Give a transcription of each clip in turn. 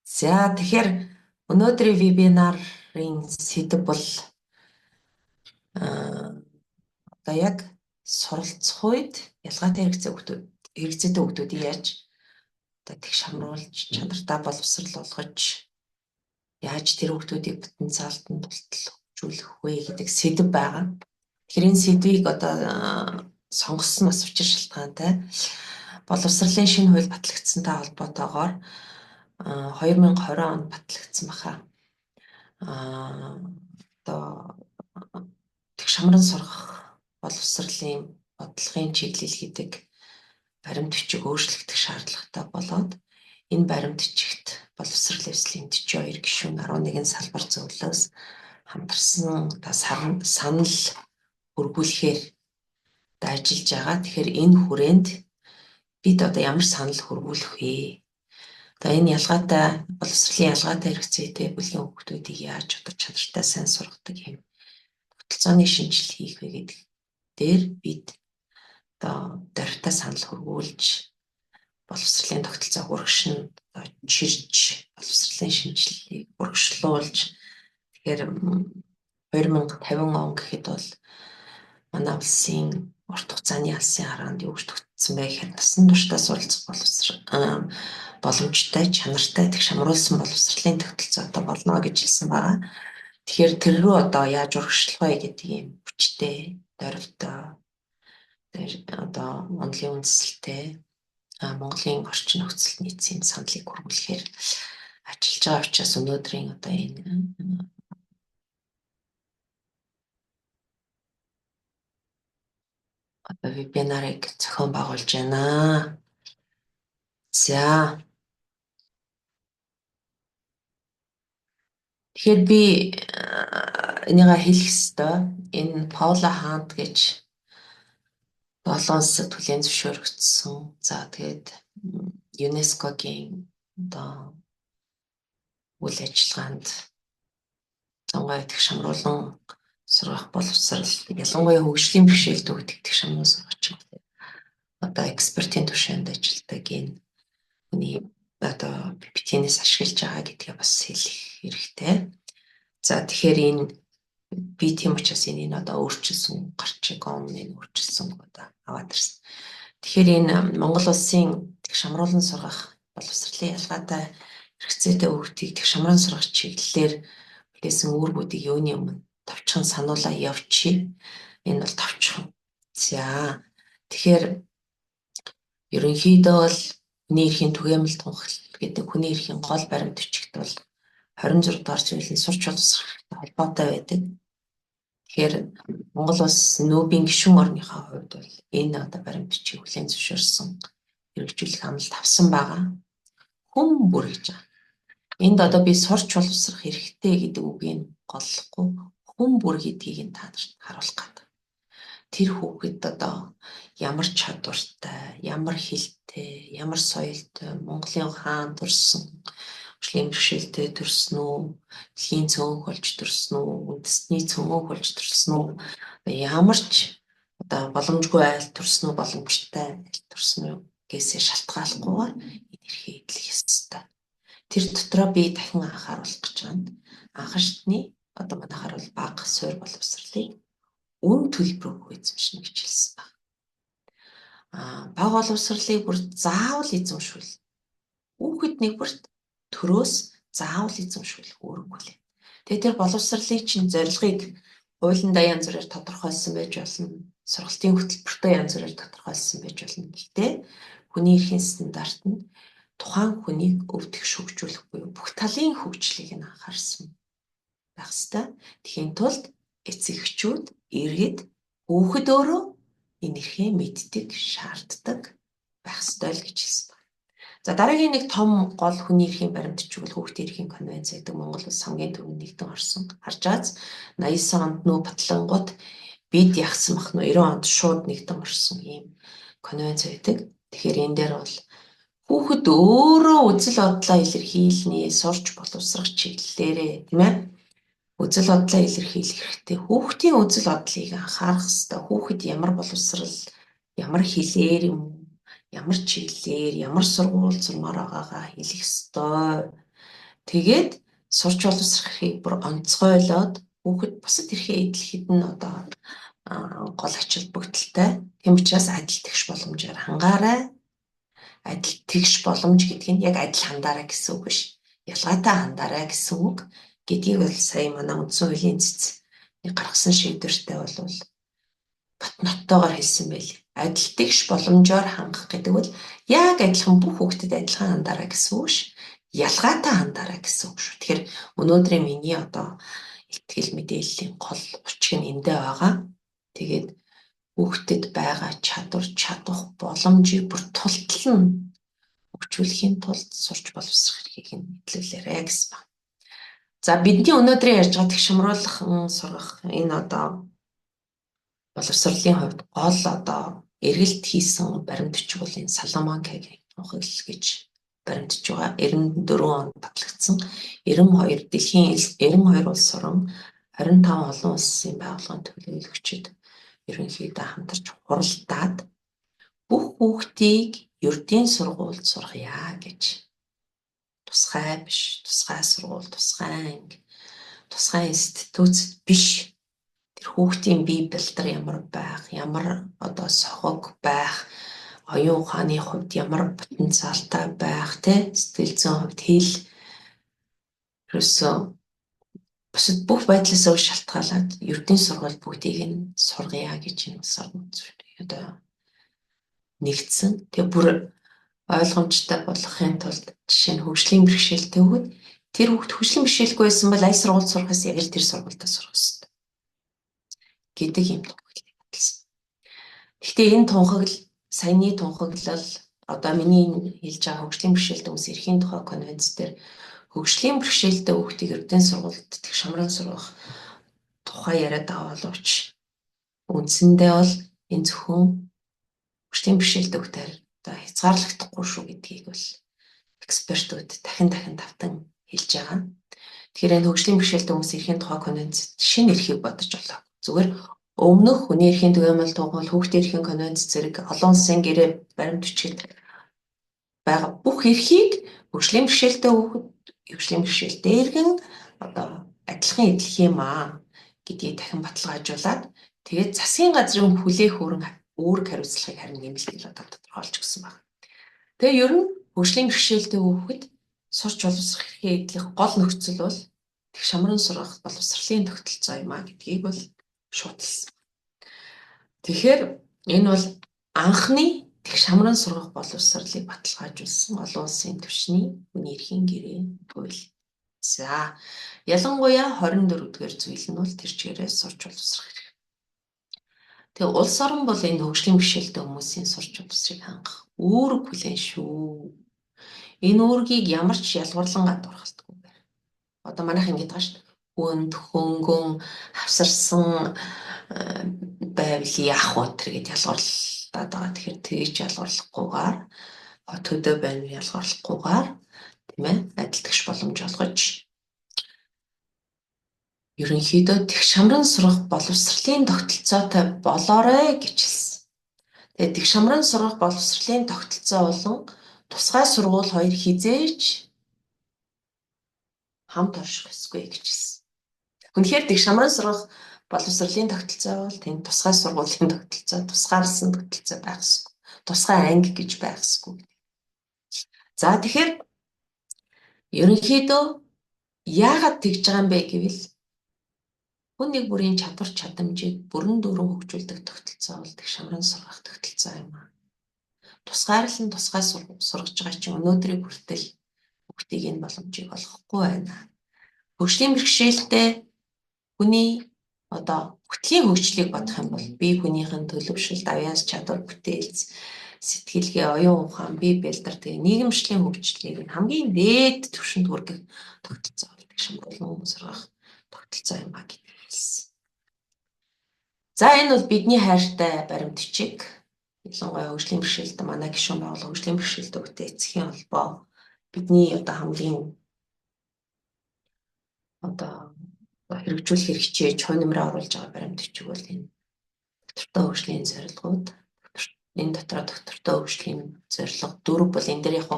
За тэгэхээр өнөөдрийн вебинарын сэдэв бол одоо яг суралцах үед ялгаатай хэрэгцээтэй хүүхдүүдийг яаж одоо тэгш хамруулж чадвартай боловсрал болгож яаж тэр хүүхдүүдийг потенциалд нь тулталжүүлэх вэ гэдэг сэдэв байгаа. Тэгэхээр энэ сэдвийг одоо сонгосон бас учир шалтгаантай. Боловсролын шинэ хууль батлагдсантай холбоотойгоор 2020 онд батлагдсан баха. Одоо тэгш хамран сургах боловсролын бодлогын чиглэл гэдэг баримт бичиг өөрчлөгдөх шаардлагатай болоод энэ баримт бичигт боловсрол эвслийн 42 гишүүн 11 салбар зөвлөлөөс хамтарсан санал хөргүүлэхээр ажиллаж байгаа. Тэгэхээр энэ хүрээнд бид одоо ямар санал хөргүүлэх вэ? Одоо энэ ялгаатай боловсролын ялгаатай хэрэгцээтэй бүлгийн хүүхдүүдийг яаж одоо чадвартай сайн сургадаг юм тогтолцооны шинжилгээ хийх вэ гэдэг дээр бид одоо дөрвтэй санал хөргүүлж боловсролын тогтолцоог урагшин чирж боловсролын шинжилгээг урагшлуулж тэгэхээр 2050 он гэхэд бол манай улсын урт хугацааны алсын хараанд юу гэж тогтсон бэ гэхэд насан туршдаа суралцах боломжтой чанартай тэгш хамруулсан боловсролын тогтолцоотой болно гэж хэлсэн байгаа. Тэгэхээр тэр рүү одоо яаж урагшлах вэ гэдэг юм хүчтэй дөрвтэй одоо Монголын үндэслэлтэй Монголын орчин нөхцөлд нийцсэн саналыг хөрвүүлэхээр ажиллаж байгаа учраас өнөөдрийн одоо энэ одоо вебинарыг зохион байгуулж байна. За. Тэгэхээр би энийгээ хэлэх ёстой. Энэ Паула Хант гэж 7 улсад хүлээн зөвшөөрөгдсөн. За тэгээд ЮНЕСКОгийн одоо үйл ажиллагаанд зонгой тэгш хамруулан сургах боловсрал ялангуяа хөгжлийн бэрхшээлд өгдөг тэгш хамруулан сургач одоо экспертийн түвшинд ажилладаг энэ хүний одоо PPT-нээс ашиглаж байгаа гэдгээ бас хэлэх хэрэгтэй. За тэгэхээр энэ би тийм учраас энэ одоо өөрчилсөн гарчиг онны өөрчилсөн одоо аваад ирсэн. Тэгэхээр энэ Монгол улсын тэгш хамруулан сургах боловсролын ялгаатай хэрэгцээтэй хүүхдийг тэгш хамруулан сургах чиглэлээр хэлсэн үүргүүдийг юуны өмнө товчхон сануулаа явуулчих. Энэ бол товчхон. За тэгэхээр ерөнхийдөө бол хүний эрхийн түгээмэл тунхаглал гэдэг хүний эрхийн гол баримт бичигт бол 26 дугаар зүйлийн сурч боловсрохтой холбоотой байдаг. Тэгэхээр Монгол улс нүүбийн гишүүн орныхаа хувьд бол энэ одоо баримт бичиг хүлээн зөвшөөрсөн хэрэгжүүлэх амлалт авсан байгаа. Хүн бүр гэж байгаа. Энд одоо би сурч боловсрох хэрэгтэй гэдэг үгийг голлохгүй хүн бүр гэдгийг та нарт харуулах гэдэг. Тэр хүүхэд одоо ямар чадвартай, ямар хэлтэй, ямар соёлтой, Монголын хаан төрсөн, хөгжлийн бэрхшээлтэй төрсөн үү, дэлхийн цөөнх болж төрсөн үү, үндэстний цөөнх болж төрсөн үү, ямар ч одоо боломжгүй айл төрсөн үү, боломжтой айл төрсөн үү гэсээ шалтгааллахгүйгээр энэ эрхээ эдлэх ёстой. Тэр дотроо би дахин анхааруулах гэж байна. Анхаарчны одоо манайхаар бол бага суурь боловсролын үн төлбөрөөр эзэмшнэ гэж хэлсэн байна. Бага боловсролыг бүр заавал эзэмшүүл. Хүүхэд нэг бүрт төрөөс заавал эзэмшүүлэх үүрэггүй лээ. Тэгээ тэр боловсролын чинь зорилгыг хуулиндаа янз бүрээр тодорхойлсон байж болно. Сургалтын хөтөлбөртөө янз бүрээр тодорхойлсон байж болно. Гэхдээ хүний эрхийн стандарт нь тухайн хүнийг өвдөх хөгжүүлэх буюу бүх талын хөгжлийг нь анхаарсан байх ёстой. Тэгхийн тулд эцэгчүүд иргэд хүүхэд өөрөө энэ эрхээ мэддэг, шаарддаг байх ёстой л гэж хэлсэн байна. За дараагийн нэг том гол хүний эрхийн баримт бичиг бол хүүхдийн эрхийн конвенц гэдэг Монгол Улс хамгийн түрүүнд нэгдэн орсон. Харж байгаач 89 онд нөө батлангууд бид ягсан бах нь 90 онд шууд нэгдэн орсон ийм конвенц байдаг. Тэгэхээр энэ дээр бол хүүхэд өөрөө үзэл бодлоо илэрхийлнэ, сурч боловсрох чиглэлээрээ тийм ээ үзэл бодлоо илэрхийлэх хэрэгтэй. Хүүхдийн үзэл бодлыг анхаарах хэрэгтэй. Хүүхэд ямар боловсрал, ямар хэлээр юм, ямар чиглэлээр, ямар сургууль сурмаар байгаагаа хэлэх ёстой. Тэгээд сурч боловсрохыг бүр онцгойлоод хүүхэд бусад эрхээ эдлэхэд нь одоо гол ач холбогдолтой. Тийм учраас адил тэгш боломжоор хангаарай. Адил тэгш боломж гэдэг нь яг адил хандаарай гэсэн үг биш. Ялгаатай хандаарай гэсэн үг гэдгийг бол сая манай үндсэн хуулийн цэц гаргасан шийдвэртэй бол бат ноттойгоор хэлсэн байл. Адил тэгш боломжоор хангах гэдэг бол яг адилхан бүх хүүхдэд адилхан хандаарай гэсэн үг ш. Ялгаатай хандаарай гэсэн үг шүү. Тэгэхээр өнөөдрийн миний одоо ихтгэл мэдээллийн гол учиг нь эндээ байгаа. Тэгээд хүүхдэд байгаа чадвар, чадах боломжийг бүр тултал нь хөгжүүлэхийн тулд сурч боловсрох эрхийг нь мэдлүүлээрэй гэсэн байна. За бидний өнөөдрийн ярьж байгаа тэгшмруулах сургах энэ одоо боловсролын хувьд гол одоо эргэлт хийсэн баримт бичиг бол энэ Соломон-Кагийн тунхаглал гэж баримтж байгаа. 94 онд батлагдсан. 92 дэлхийн 92 улс орон 25 олон улсын байгууллагын төлөөлөгчид ерөнхийдөө хамтарч хуралдаад бүх хүүхдийг ердийн сургуульд сургая гэж. Тусгай биш, тусгай сургууль, тусгай анги, тусгай институц биш. Тэр хүүхдийн бие бэлтэр ямар байх, ямар одоо сохог байх, оюун ухааны хувьд ямар потенциалтай байх, сэтгэл зүйн хувьд хэл ерөөсөө бусад бүх байдлаас өөр шалтгаалаад ердийн сургууль бүгдийг нь сургая гэж энэ одоо нэгдсэн. Тэгээ бүр ойлгомжтой болгохын тулд жишээ нь хөгжлийн бэрхшээлтэй хүүхэд тэр хүүхд хөгжлийн бэрхшээлгүй байсан бол аль сургуульд сурахаас яг л тэр сургуультай сурах ёстой гэдэг юм тунхаглалыг баталсан. Гэхдээ энэ тунхаглал саяны тунхаглал одоо миний хэлж байгаа хөгжлийн бэрхшээлтэй хүмүүс эрхийн тухай конвенц дээр хөгжлийн бэрхшээлтэй хүүхдийг ердийн сургуульд шамран сургах тухай яриад байгаа боловч үндсэндээ бол энэ зөвхөн хөгжлийн бэрхшээлтэй хүүхдээр одоо хязгаарлагдахгүй шүү гэдгийг бол экспертүүд дахин давтан хэлж байгаа. Тэгэхээр энэ хөгжлийн бэрхшээлтэй хүмүүс эрхийн тухай конвенц шинэ эрхийг бодож болоо. Зүгээр өмнөх хүний эрхийн түгээмэл тугуул хүүхдийн эрхийн конвенц зэрэг олон улсын гэрээ баримт бичигт байгаа бүх эрхийг хөгжлийн бэрхшээлтэй хүүхэд хөгжлийн бэрхшээлтэй иргэн одоо адилхан эдлэх юм гэдгийг дахин баталгаажуулаад тэгээд засгийн газрын хүлээх үүрэг хариуцлагыг харин нэмэлтээр одоо тодорхойлж өгсөн байна. Тэгээ ер нь хөгжлийн бэрхшээлтэй хүүхэд сурч боловсрох эрхээ эдлэх гол нөхцөл бол тэг шамран сурах боловсролын тогтолцоо юм гэдгийг бол шуудалсан. Тэгэхээр энэ бол анхны тэг шамран сурах боловсролыг баталгаажуулсан олон улсын түвшний хүний эрхийн гэрээ хууль. За ялангуяа 24-р зүйл нь бол тэр чигээрээ сурч боловсрох эрх. Тэгээ улс орон бол энэ хөгжлийн бэрхшээлтэй хүмүүсийн сурч боловсрыг хангах үүрэг хүлээн шүү. Энэ үүргийг ямар ч ялгуурлан гадуурхалтгүйгээр. Одоо манайх ингэж байгаа шүү дээ. Хүнд, хөнгөн, хавсарсан байвал яах вэ гэдээ ялгуурлаад байгаа. Тэгэхээр тэгж ялгуурлахгүйгээр төдөө байна ялгуурлахгүйгээр тийм ээ адил тэгш боломж олгож ерөнхийдөө тэг шамран сурах боловсролын тогтолцоотой болоорой гэж хэлсэн. Тэгээд тэг шамран сурах боловсролын тогтолцоо болон тусгай сургууль хоёр хизээж хамт орших ёсгүй гэж хэлсэн. Үнэхээр тэг шамран сурах боловсролын тогтолцоо бол тэнд тусгай сургуулийн тогтолцоо, тусгаарласан тогтолцоо байх ёсгүй. Тусгай анги гэж байх ёсгүй. За тэгэхээр ерөнхийдөө яагаад тэгж байгаа юм бэ гэвэл хүн нэг бүрийн чадвар чадамжийг бүрэн дүүрэн хөгжүүлдэг тогтолцоо бол тэг шамран сургах тогтолцоо юм Тусгаарлан тусгай сургаж байгаа чинь өнөөдрийг хүртэл бүгдийг энэ боломжийг олгохгүй байна. Хөгжлийн бэрхшээлтэй хүний одоо бүтгэлийн хөгжлийг бодох юм бол бие хүнийхэн төлөвшил, давьяас чадвар, бүтээлц, сэтгэлгээ, оюун ухаан, бие бэлдэр тэгээ нийгэмшлийн хөгжлийг хамгийн дээд түвшинд хүргэх тогтолцоо болдог шамруулан сургах тогтолцоо юм гэдгийг хэлсэн. За энэ бол бидний хайртай баримт бичиг. Ялангуяа хөгжлийн бэрхшээлтэй манай гишүүн байгууллага хөгжлийн бэрхшээлтэй хүүхдэд эцгийн холбоо бидний одоо хамгийн одоо хэрэгжүүлэх хэрэгцээ чойномроо оруулж байгаа баримт бичиг бол энэ доктортой хөгжлийн зорилгууд энэ дотор доктортой хөгжлийн зорилго 4 бол энэ дээр яг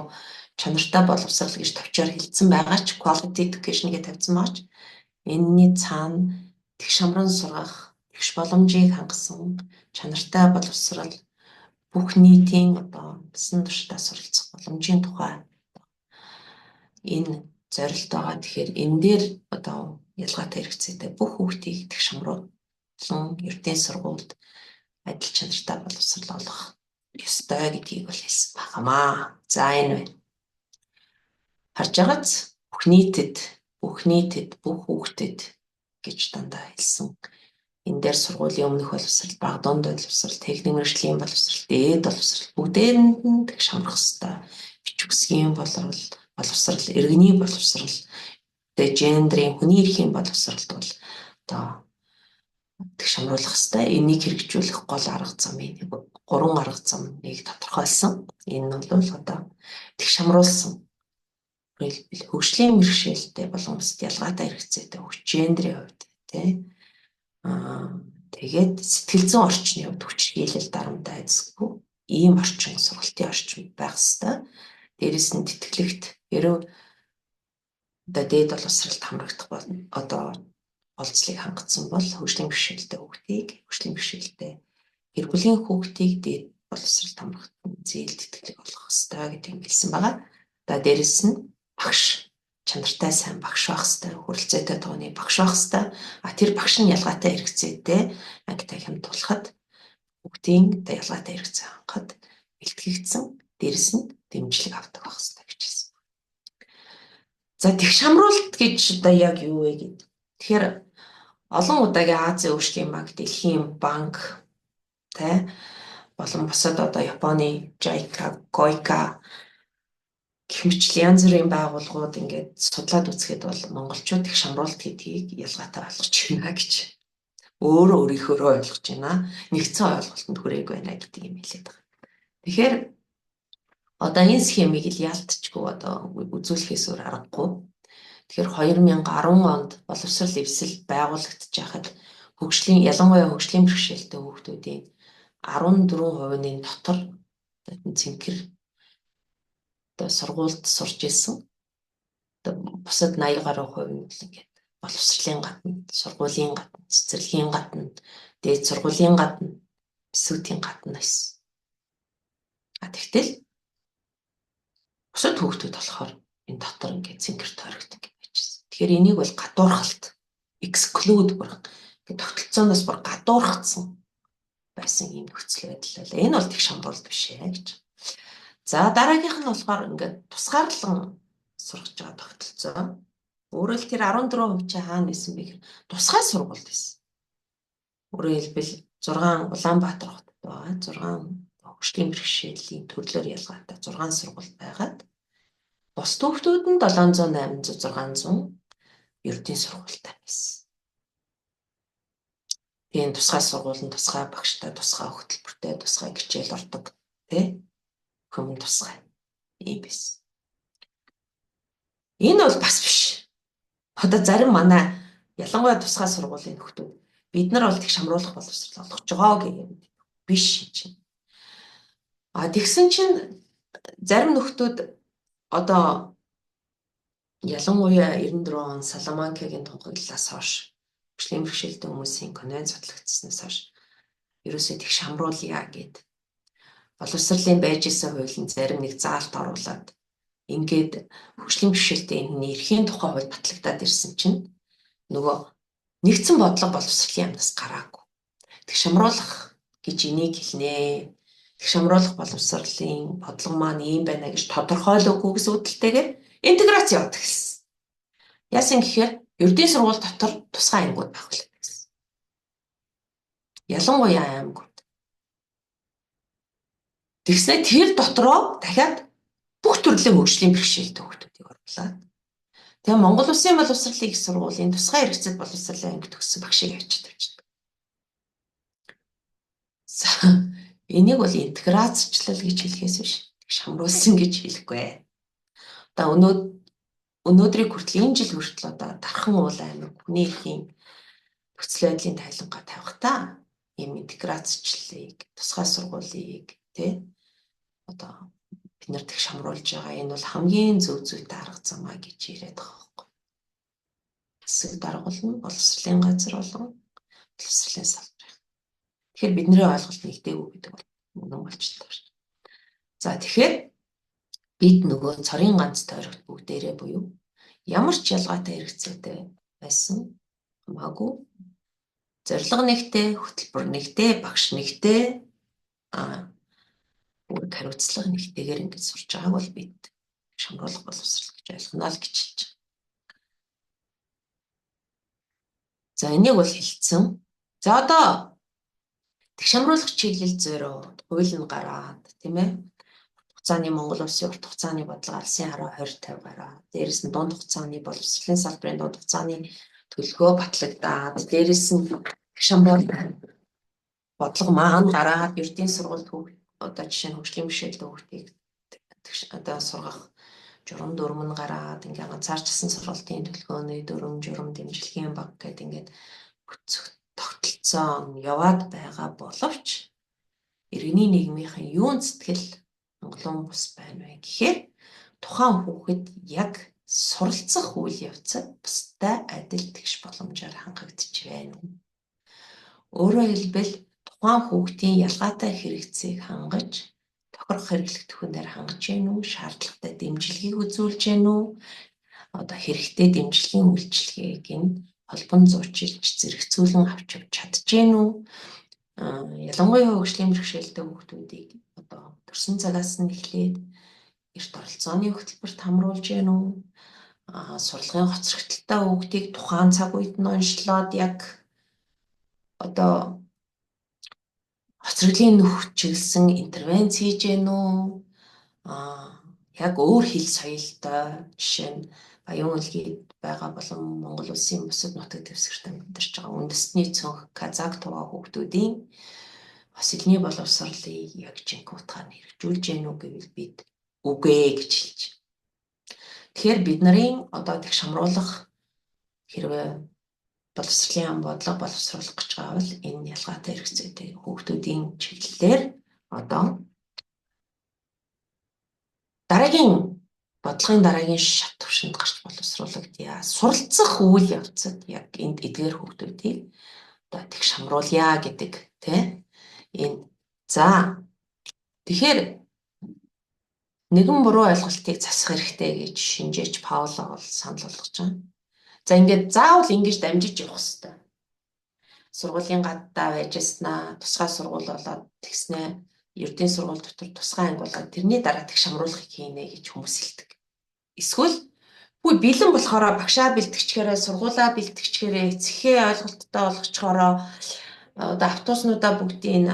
чанартай боловсрал гэж товчоор хэлсэн байгаа ч quality education гэж тавьсан байгаа ч энэний цаана тэгш хамран сургах, тэгш боломжийг хангасан чанартай боловсрал бүх нийтийн насан туршдаа суралцах боломжийн тухай энэ зорилт байгаа. Тэгэхээр энэ дээр ялгаатай хэрэгцээтэй бүх хүүхдийг тэгш хамруулан эрдэнэ сургуульд адил чанартай боловсрал олгох ёстой гэдгийг бол хэлсэн байнамаа. За энэ байна. Харж байгааз бүх нийтэд бүх хүүхдэд гэж дандаа хэлсэн. Энэ дээр сургуулийн өмнөх боловсрал, бага дунд боловсрал, техник мэргэжлийн боловсрал, дээд боловсрал бүгдээрэнд нь тэгш хамрах ёстой. Бичиг үсгийн боловсрал, иргэний боловсрал, гендрийн хүний эрхийн боловсралд бол тэгш хамруулах ёстой. Энийг хэрэгжүүлэх гол арга замыг 3 арга замыг тодорхойлсон. Энэ нь бол тэгш хамруулсан хөгжлийн мэргэжлтэй болон бусад ялгаатай хэрэгцээтэй гендрийн хувьд тэгээд сэтгэл зүйн орчны хувьд хүчирхийлэл дарамттай эзэсгүй ийм орчин, сургалтын орчин байх ёстой. Дээрээс нь тэтгэлэгт ерөө дээд боловсралд хамрагдах олзлыг хангацсан бол хөгжлийн бэрхшээлтэй хүүхдийг, хөгжлийн бэрхшээлтэй гэр бүлийн хүүхдийг дээд боловсралд хамрахад зээл тэтгэлэг олгох ёстой гэдгийг хэлсэн байгаа. Дээрээс нь багш, чанартай сайн багш байх ёстой, хүрэлцээтэй тооны багш байх ёстой. Тэр багш нь ялгаатай хэрэгцээтэй ангитай хямд тулахад бүгдийн ялгаатай хэрэгцээ хангахад бэлтгэгдсэн, дээрээс нь дэмжлэг авдаг байх ёстой гэж хэлсэн. За тэгш хамруулалт гэж яг юу вэ гэдэг. Тэгэхээр олон удаагийн Азийн хөгжлийн банк, Дэлхийн банк болон бусад Японы JICA, GOICA гэх мэт янз бүрийн байгууллагууд ингээд судлаад үзэхэд бол монголчууд тэгш хамруулалт гэдгийг ялгаатай ойлгож байна гэж. Өөрийнхөө ойлгож байна. Нэгдсэн ойлголтод хүрээгүй байна гэдэг юм хэлээд байгаа. Тэгэхээр энэ схемийг л яалтчгүй үзүүлэхээс өөр аргагүй. Тэгэхээр 2010 онд боловсрал эвсэл байгуулагдаж байхад ялангуяа хөгжлийн бэрхшээлтэй хүүхдүүдийн 14% дотор цэнхэр сургуульд сурч ирсэн. Бусад 80 гаруй хувь нь ингээд боловсролын гадна, сургуулийн гадна, цэцэрлэгийн гадна, дээд сургуулийн гадна, эсвүүдийн гадна байсан. Тэгтэл бусад хүүхдүүд болохоор энэ дотор ингээд цэнхэр тойрогддог гэж байжсэн. Тэгэхээр энийг бол гадуурхалт, exclude ингээд тогтолцооноос бүр гадуурхацсан байсан юм нөхцөл байдал байлаа. Энэ бол тэгш хамруулалт биш ээ гэж. За дараагийнх нь болохоор ингээд тусгаарлан сургаж байгаа тогтолцоо. Өөрөөр хэл тэр 14% чи хаана байсан бэ гэхээр тусгай сургуульд байсан. Өөрөөр хэлбэл 6 Улаанбаатар хотод байгаа 6 хөгжлийн бэрхшээлийн төрлөөр ялгаатай 6 сургууль байгаад бус хүүхдүүд нь 700, 800, 600 ердийн сургуультай байсан. Тэгээд тусгай сургууль нь тусгай багштай, тусгай хөтөлбөртэй, тусгай хичээл ордог хүмүүн тусгай ийм байсан. Энэ бол бас биш. Зарим манай ялангуяа тусгай сургуулийн нөхдүүд бид нар бол тэгш хамруулах боловсрол олгож байгаа гэх юм биш чинь. Тэгсэн чинь зарим нөхдүүд ялангуяа 94 он Саламанкагийн тунхаглалаас хойш хөгжлийн бэрхшээлтэй хүмүүсийн конвенц батлагдсанаас хойш ерөөсөө тэгш хамруулъя гэд боловсролын байж исэн хуулийн зарим нэг заалт оруулаад ингээд хөгжлийн бэрхшээлтэй энэ эрхийн тухай хууль батлагдаад ирсэн чинь нөгөө нэгдсэн бодлого боловсролын амнаас гараагүй. Тэгш хамруулах гэж энийг хэлнэ. Тэгш хамруулах боловсролын бодлого маань ийм байна гэж тодорхойлоогүй гэсэн үүдэлтэйгээр интеграц яваад эхэлсэн. Яасан гэхээр ердийн сургууль дотор тусгай ангиуд байх болно гэсэн. Ялангуяа аймагуд. Тэгснэ тэр дотроо дахиад бүх төрлийн хөгжлийн бэрхшээлтэй хүүхдүүдийг оруулаад тэгээ Монгол Улсын боловсролын их сургуулийн тусгай хэрэгцээд боловсролын анги төгссөн багшийг авчиж тавьчихдаг. Энийг бол интеграцчлал гэж хэлэхээс биш тэгш хамруулсан гэж хэлэхгүй. Өнөөдрийг хүртэл энэ жил хүртэл Дархан уул аймаг хүний эрхийн нөхцөл байдлын тайлангаа тавихтаа ийм интеграцчлалыг, тусгай сургуулийг тий. Одоо бид нар тэг шамруулж байгаа энэ бол хамгийн зөв зүйтэй арга замаа гэж яриад байгаа байхгүй. Хэсэг даргуулна боловсролын газар болон боловсролын салбар. Тэгэхээр бидний ойлголт нэгдээгүй гэдэг бол үнэн болж байна. За тэгэхээр бид нөгөө цорын ганц тойрогт бүгдээрээ буюу ямар ч ялгаатай хэрэгцээтэй байсан хамаагүй зорилго нэгтэй, хөтөлбөр нэгтэй, багш нэгтэй үүрэг хариуцлага нэгтэйгээр ингэж сурч байгааг бол бид шамруулах боловсрол гэж ойлгоно л гэж хэлж байгаа. За энийг бол хэлсэн. За одоо шамруулах чиглэл зөөрөө хууль нь гараад тийм ээ. Хугацааны Монгол Улсын урт хугацааны бодлого алсын хараа 2050 гараад дээрэс нь дунд хугацааны боловсролын салбарын дунд хугацааны төлгөө батлагдаад дээрэс нь шамруул бодлого маань гараад ердийн сургалт хүүхд одоо жишээ нь хөгжлийн бэрхшээлтэй хүүхдийг одоо сургах журам дүрм нь гараад ингээ ганцаарчсан сургалтын төлгөөний дүрм журам дэмжлэгийн баг гэдэг ингээд тогтолцоо яваад байгаа боловч иргэний нийгмийнхэн юун сэтгэл хангалуун бус байна вэ гэхээр тухайн хүүхэд яг суралцах үйл явцад бусдад адил тэгш боломжоор хангагдж байна. Өөрөөр хэлбэл тухайн хүүхдийн ялгаатай хэрэгцээг хангаж тохирох хэрэглэгдэхүүнээр хангаж гэнэ үү, шаардлагатай дэмжлэгийг үзүүлж гэнэ үү, одоо хэрэгтэй дэмжлэгийн үйлчилгээг нь холбон зуучилж зэрэгцүүлэн авч явж чадж гэнэ үү, ялангуяа хөгжлийн бэрхшээлтэй хүүхдүүдийг одоо төрсөн цагаас нь эхлээд эрт оролцооны хөтөлбөрт хамруулж гэнэ үү, сурлагын хоцрогдолтой хүүхдийг тухайн цаг үед нь онцлоод яг одоо хоцроглын нөхөж чиглэсэн интервенц хийж гэнэ үү, яг өөр хэл соёлтой жишээ нь Баян Улгийд байгаа болон Монгол Улсын бусад нутаг дэвсгэрт амьдарч байгаа үндэстний цонх казак тугаа хүүхдүүдийн бас элний боловсролыг яг жинхэнэ утгаар хэрэгжүүлж гэнэ үү гэвэл бид үгүй гэж хэлж. Тэгэхээр бид нарын одоо тэг шамруулах хэрвээ боловсролын ам бодлого боловсруулах гэж байгаа бол энэ ялгаатай хэрэгцээтэй хүүхдүүдийн чиглэлээр одоо дараагийн бодлогын дараагийн шат төвшөнд гарч боловсруулагдъя. Суралцах үйл явцад яг энд эдгээр хүүхдүүдийг одоо тэг шамруулъя гэдэг тийм энэ. За тэгэхээр нэгэн буруу ойлголтыг засах хэрэгтэй гэж шинжээч Пауло бол санал болгож байгаа. За ингээд заавал ингэж дамжиж явах хэрэгтэй. Сургуулийн гадаа байж яснаа, тусгай сургууль болоод тэгснэ, ердийн сургууль дотор тусгай анги болоод тэрний дараа тэг шамруулахыг хийнэ гэж хүмүүс хэлдэг. Эсвэл үгүй бэлэн болохоор багшаа бэлтгэжгээрээ, сургуулаа бэлтгэжгээрээ, эцэгхээ ойлголттой болгочхороо одоо автобуснуудаа бүгдийг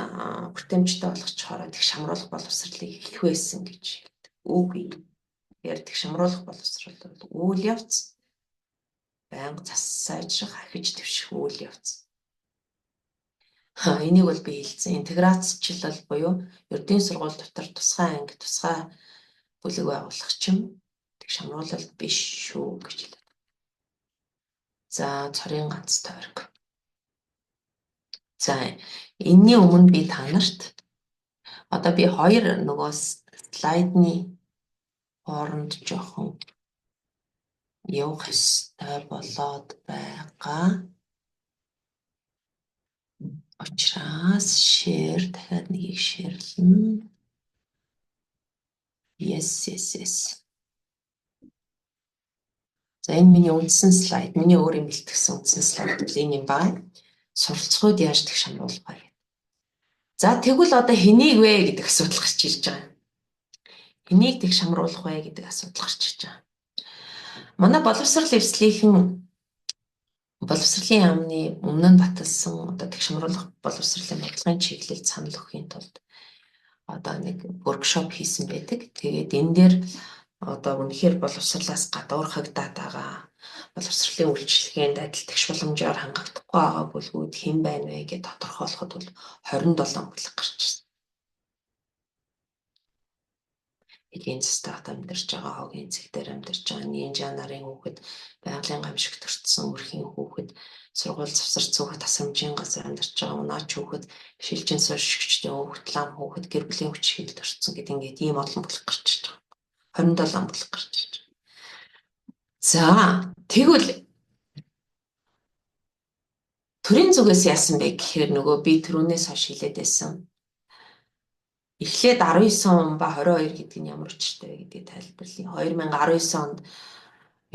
хүртээмжтэй болгочхороо тэг шамруулах боловсролыг эхлэх байсан гэж хэлдэг. Үгүй. Тэгэхээр тэг шамруулах боловсрол бол үйл явц. Байнга зас сайжрах, ахиж твших үйл явц. Энийг бол би хэлсэн. Интеграцчлал буюу ердийн сургууль дотор тусгай анги, тусгай бүлэг байгуулах чинь тэг шамруулалт биш шүү гэж хэлдэг. За цорын ганц тойрог. За энэний өмнө би та нарт одоо би хоёр нөгөө слайдны хооронд жоохон явах ёстой болоод байгаа. Учраас share дахиад нэгийг шеэрлэн. Yes. За энэ миний үндсэн слайд, миний өөрийн бэлтгэсэн үндсэн слайд бол энэ юм байна. Суралцахуйд яаж тэг шамруулах вэ? За тэгвэл одоо хэнийг вэ гэдэг асуудал гарч ирж байгаа. Хэнийг тэг шамруулах вэ гэдэг асуудал гарч ирж байгаа. Манай боловсрол эвслийнхэн боловсролын яамны өмнө нь баталсан одоо тэг шамруулах боловсролын бодлогын чиглэлд санал өгөхийн тулд одоо нэг workshop хийсэн байдаг. Тэгээд энэ дээр одоо үнэхээр боловсролоос гадуурхагдаад байгаа боловсролын үйлчилгээнд адил тэгш боломжоор хангагдахгүй байгаа бүлгүүд хэн байна вэ гэж тодорхойлоход бол 27 бүлэг гарч ирсэн. Эдийн засагт амьдарч байгаа, хогийн цэг дээр амьдарч байгаа, нийгмийн нарын хүүхэд, байгалийн гамшигт өртсөн өрхийн хүүхэд, сургууль завсар цөөхөд тасамжийн газар амьдарч байгаа унаач хүүхэд шилжин суурьшигчтэй хүүхэд лам хүүхэд гэр бүлийн хүч хилд орцсон гэдэг ингээд ийм олон болох гарч иж байгаа. 27 болох гарч иж байгаа. За тэгвэл төрийн зүгээс яасан бэ гэхээр нөгөө би түрүүнээс хойш хэлээд байсан. Эхлээд 19 он ба 22 гэдэг нь ямар учиртай вэ гэдгийг тайлбарлая. 2019 онд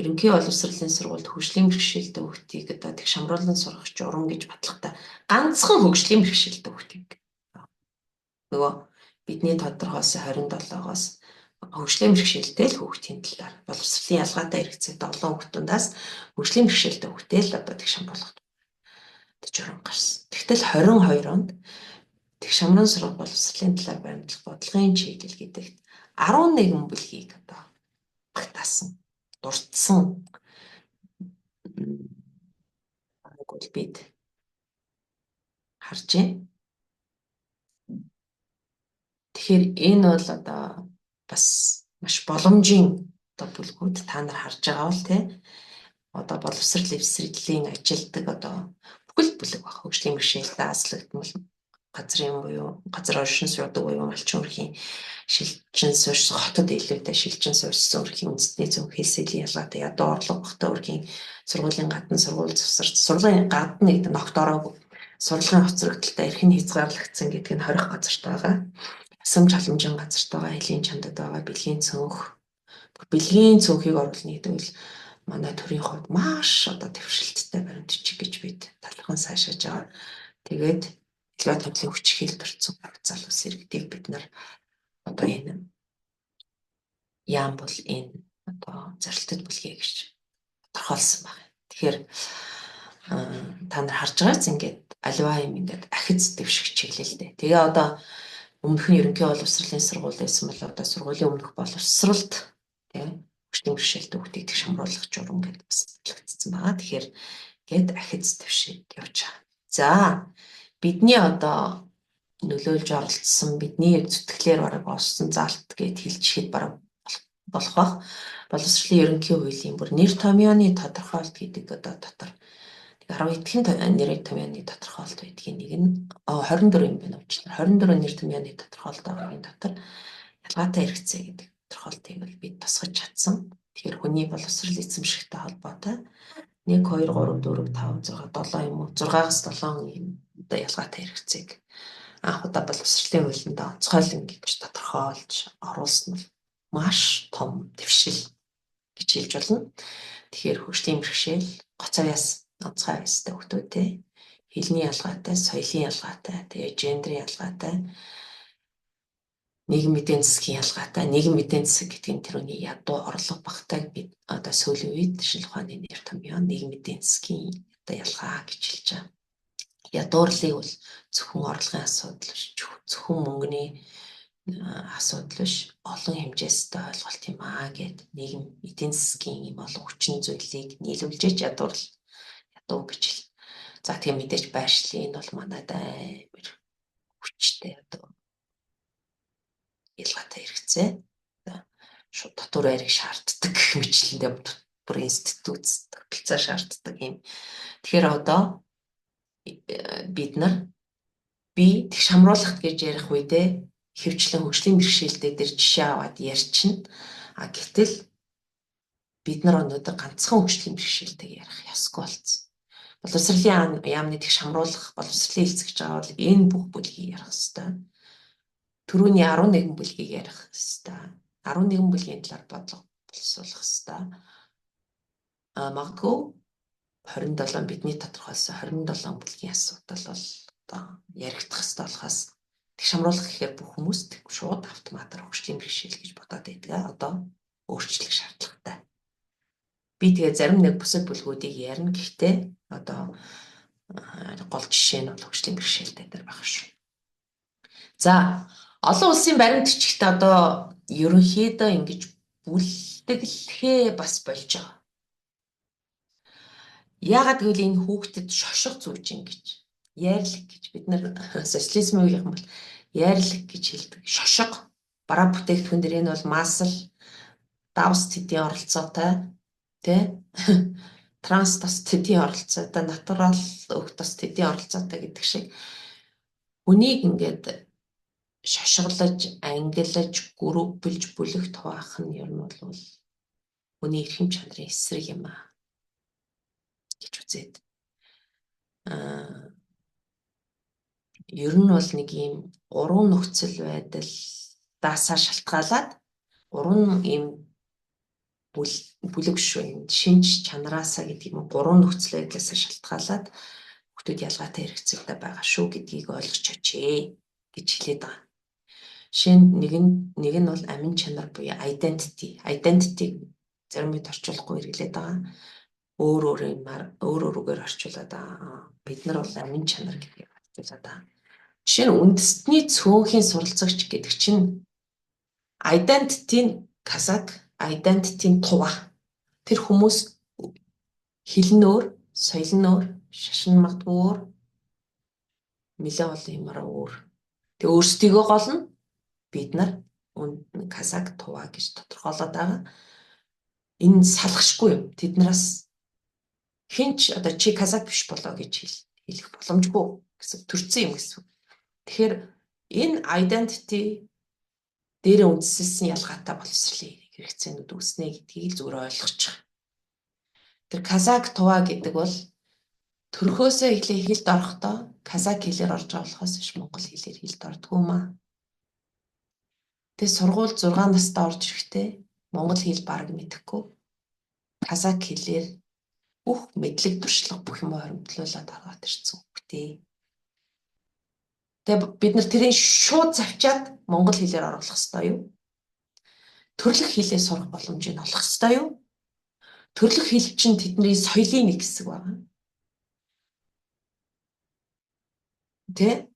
ерөнхий боловсролын сургуульд хөгжлийн бэрхшээлтэй хүүхдийг одоо тэг шамруулан сургах журам гэж батлагтай ганцхан хөгжлийн бэрхшээлтэй хүүхдийг нөгөө бидний тодорхойлсон 27-оос хөгжлийн бэрхшээлтэй л хүүхдийн талаар боловсролын ялгаатай хэрэгцээтэй олон хүүхдүүдээс хөгжлийн бэрхшээлтэй хүүхдээ л одоо тэг шамруулах журам гарсан. Тэгтэл 22 онд тэг шамрын сургууль боловсролын талаар баримтлах бодлогын чиглэл гэдэгт 11 бүлгийг одоо багтаасан, дурдсан бол бид харж байна. Тэгэхээр энэ бол одоо бас маш боломжийн одоо бүлгүүд та нар харж байгаа бол тий одоо боловсрол эвсрэлийн ажилдаг одоо бүхэл бүлэг баг хөгжлийн бэрхшээлтэй аслагдмал газрын буюу газар оршин суудаг буюу малчин өрхийн шилжин суурьсан хотод илүүтэй шилжин суурьсан өрхийн үндэсний зөв хэлсэлийн ялгаатай ядуу орлого бохтой өрхийн сургуулийн гадна сургууль завсарч сургуулийн гадна гэдэг нь огт ороогүй сурлагын хоцрогдолтой эрхэн хязгаарлагдсан гэдэг нь хорих газарт байгаа. Асамж халамжийн газарт байгаа, хэлийн чандад байгаа бэлгийн цөөнх. Бэлгийн цөөнхийг оруулна гэдэг нь манай төрийн хувьд маш одоо төвшөлттэй баримтчиг гэж бид талхан сайшааж байгаа. Тэгээд илгээ тавлын хүч хилд орцсон залуус иргэдийг бид нар одоо энэ яам бол энэ одоо зорилттой бүлгээ гэж тодорхойлсон байна. Тэгэхээр та нар харж байгаач ингээд аливаа юм ингээд ахиц дэвших чиглэлтэй. Тэгээ одоо өмнөх нь ерөнхий боловсролын сургууль байсан бол одоо сургуулийн өмнөх боловсролд тийм хүчний бэрхшээлтэй хүүхдийг тэг шамруулах журам гэдэг бас батлагдсан байгаа. Тэгэхээр гээд ахиц дэвшиж явж байгаа. За бидний одоо нөлөөлж оролцсон бидний зүтгэлээр бараг олсон залт гэд хэлчихэд бараг болох бах. Боловсролын ерөнхий хуулийн бүр нэр томьёоны тодорхойлт гэдэг одоо дотор 10 эдгээр нэр томьёоны тодорхойлт байдгийн нэг нь 24 юм байна уучлаарай. 24 нэр томьёоны тодорхойлт байгаагийн дотор ялгаатай хэрэгцээ гэдэг тодорхойлтыг бол бид тусгаж чадсан. Тэгэхээр хүний боловсрол эзэмшигтэй холбоотой 1 2 3 4 5 6 7 юм уу 6-аас 7 юм одоо ялгаатай хэрэгцээг анх удаа боловсролын хуулинд онцгойлон гэж тодорхойлж оруулсан нь маш том дэвшил гэж хэлж болно. Тэгэхээр хөгжлийн бэрхшээл, гоцоос онцгой байстай хүүхдүүдтэй хэлний ялгаатай, соёлын ялгаатай, тэгээ гендрийн ялгаатай, нийгмийн эдийн засгийн ялгаатай, нийгмийн эдийн засаг гэдэг нь тэрүүний ядуу орлого багтайг бид одоо сүүлийн үед шинжлэх ухааны нэр томьёо нийгмийн эдийн засгийн одоо ялгаа гэж хэлж байгаа. Ядуурлыг бол зөвхөн орлогын асуудал биш, зөвхөн мөнгөний асуудал биш, олон хэмжээстэй ойлголт юм аа гэд нийгэм эдийн засгийн юм олон хүчин зүйлийг нийлүүлж ядуу гэж хэл. За тийм мэдээж байршлын энэ бол манайд амар хүчтэй одоо ялгаатай хэрэгцээ. Шууд дотор байрыг шаарддаг мэтлэндээ бүр институт тогтолцоо шаарддаг юм. Тэгэхээр одоо бид нар тэг шамруулахт гэж ярих үедээ хэвчлэн хөгжлийн бэрхшээлтэй дээр жишээ аваад ярьчихна. Гэтэл бид нар өнөөдөр ганцхан хөгжлийн бэрхшээлтэйг ярих ёсгүй болсон. Боловсролын яамны тэг шамруулах боловсролын хэлцэж байгаа бол энэ бүх бүлгийг ярих ёстой. Түрүүний 11 бүлгийг ярих ёстой. 11 бүлгийн талаар бодлого боловсруулах ёстой. Магадгүй 27 бидний тодорхойлсон 27 бүлгийн асуудал бол одоо яригдах ёстой болохоос тэг шамруулах гэхээр бүх хүмүүс шууд автоматар хөгжлийн бэрхшээл гэж бодоод байдаг. Одоо өөрчлөх шаардлагатай. Би тэгээ зарим нэг бусад бүлгүүдийг ярина. Гэхдээ одоо гол жишээ нь бол хөгжлийн бэрхшээлтэй дээр байх шүү. За олон улсын баримтчигт одоо ерөнхийдөө ингэж бүлдэглэхээ бас болж байгаа. Яагаад гэвэл энэ хүүхдэд шошго зүүж ингэж яарлаг гэж бид нар социализмын үеийнхэн бол яарлаг гэж хэлдэг. Шошго бараа бүтээгдэхүүн дээр энэ бол масл давс тэдийн оролцоотой тий транс тас тэдийн оролцоотой, натурал өг тас тэдийн оролцоотой гэдэг шиг үнийг ингээд шошиглож, ангиллаж, групплж, бүлэгт хуваах нь ер нь бол хүний эрхэм чанарын эсрэг юм аа гэж үзээд. Ер нь бол нэг ийм 3 нөхцөл байдлаасаа шалтгаалаад 3 ийм бүлэг шүү. Шинж чанараасаа гэдэг юм 3 нөхцөл байдлаасаа шалтгаалаад хүмүүс ялгаатай хэрэгцээтэй байгаа шүү гэдгийг ойлгож очие гэж хэлээд байгаа. Шинэ нэг нь бол амин чанар буюу identity. Identity зарим үед орчуулахгүй хэрэглээд байгаа. Өөрөөр орчуулад бид нар бол амин чанар гэдгийг орчуулад байгаа. Жишээ нь үндэстний цөөнхийн суралцагч гэдэг чинь identity казак, identity тува. Тэр хүмүүс хэлнөөр, соёлноор, шашин магадгүй өөр, нэлээ олон юмараа өөр. Тэгээ өөрсдийгөө гол нь бид нар казак тува гэж тодорхойлоод байгаа. Энэ салахшгүй юм. Тэднээс хинч одоо чи казак биш болоо гэж хэлэх боломжгүй гэсэн төрсэн юм гэсэн. Тэгэхээр энэ identity дээр үндэслэсэн ялгаатай боловсролын хэрэгцээнүүд үүснэ гэдгийг зүгээр ойлгочих. Тэр казак тува гэдэг бол төрхөөсөө эхлээ хэлд орохдоо казак хэлээр орж байгаа болохоос биш монгол хэлээр хэлд ордгоо юм аа. Тэгээ сургууль 6 настай орж ирэхдээ монгол хэл бараг мэдэхгүй. Казак хэлээр бүх мэдлэг туршлага бүх юм хоримтлуулаад хараад ирсэн хөхтэй. Тэгээ бид нар тэрийг шууд завчаад монгол хэлээр оруулах хэрэгтэй юу? Төрлөх хэлээ сурах боломжийг олох хэрэгтэй юу? Төрлөх хэл чинь тэдний соёлын нэг хэсэг байна. Тэ?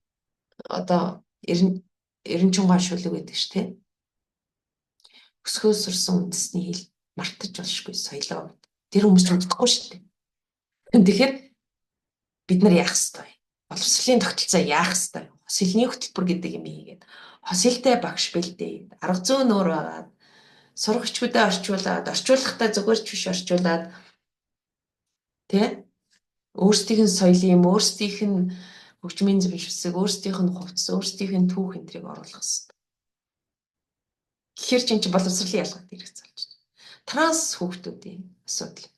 Одоо эренчунгай шүлэг гэдэг ш, тэ? Өсгөө сурсан үндэсний хэл мартаж болшгүй соёлоо. Тэр хүмүүс ч мэддэггүй шүү дээ. Тэгэхээр бид нар яах ёстой? Боловсролын тогтолцоо яах ёстой? Хос хэлний хөтөлбөр гэдэг юм ийгээд хос хэлтэй багш бэлдээд арга зүйн нуур байгаад сурагчдаа орчуулад орчуулгахдаа зүгээр ч биш орчуулад тэ өөрсдийнх нь соёлын өөрсдийнх нь хөгжмийн зөвшөөрлөг өөрсдийнх нь хувцас өөрсдийнх нь түүх энтрийг оруулах хэрэгтэй. Гэхдээ чинь боловсролын ялгаад хэрэгцээ болж байна. Транс хүүхдүүдийн асуудал.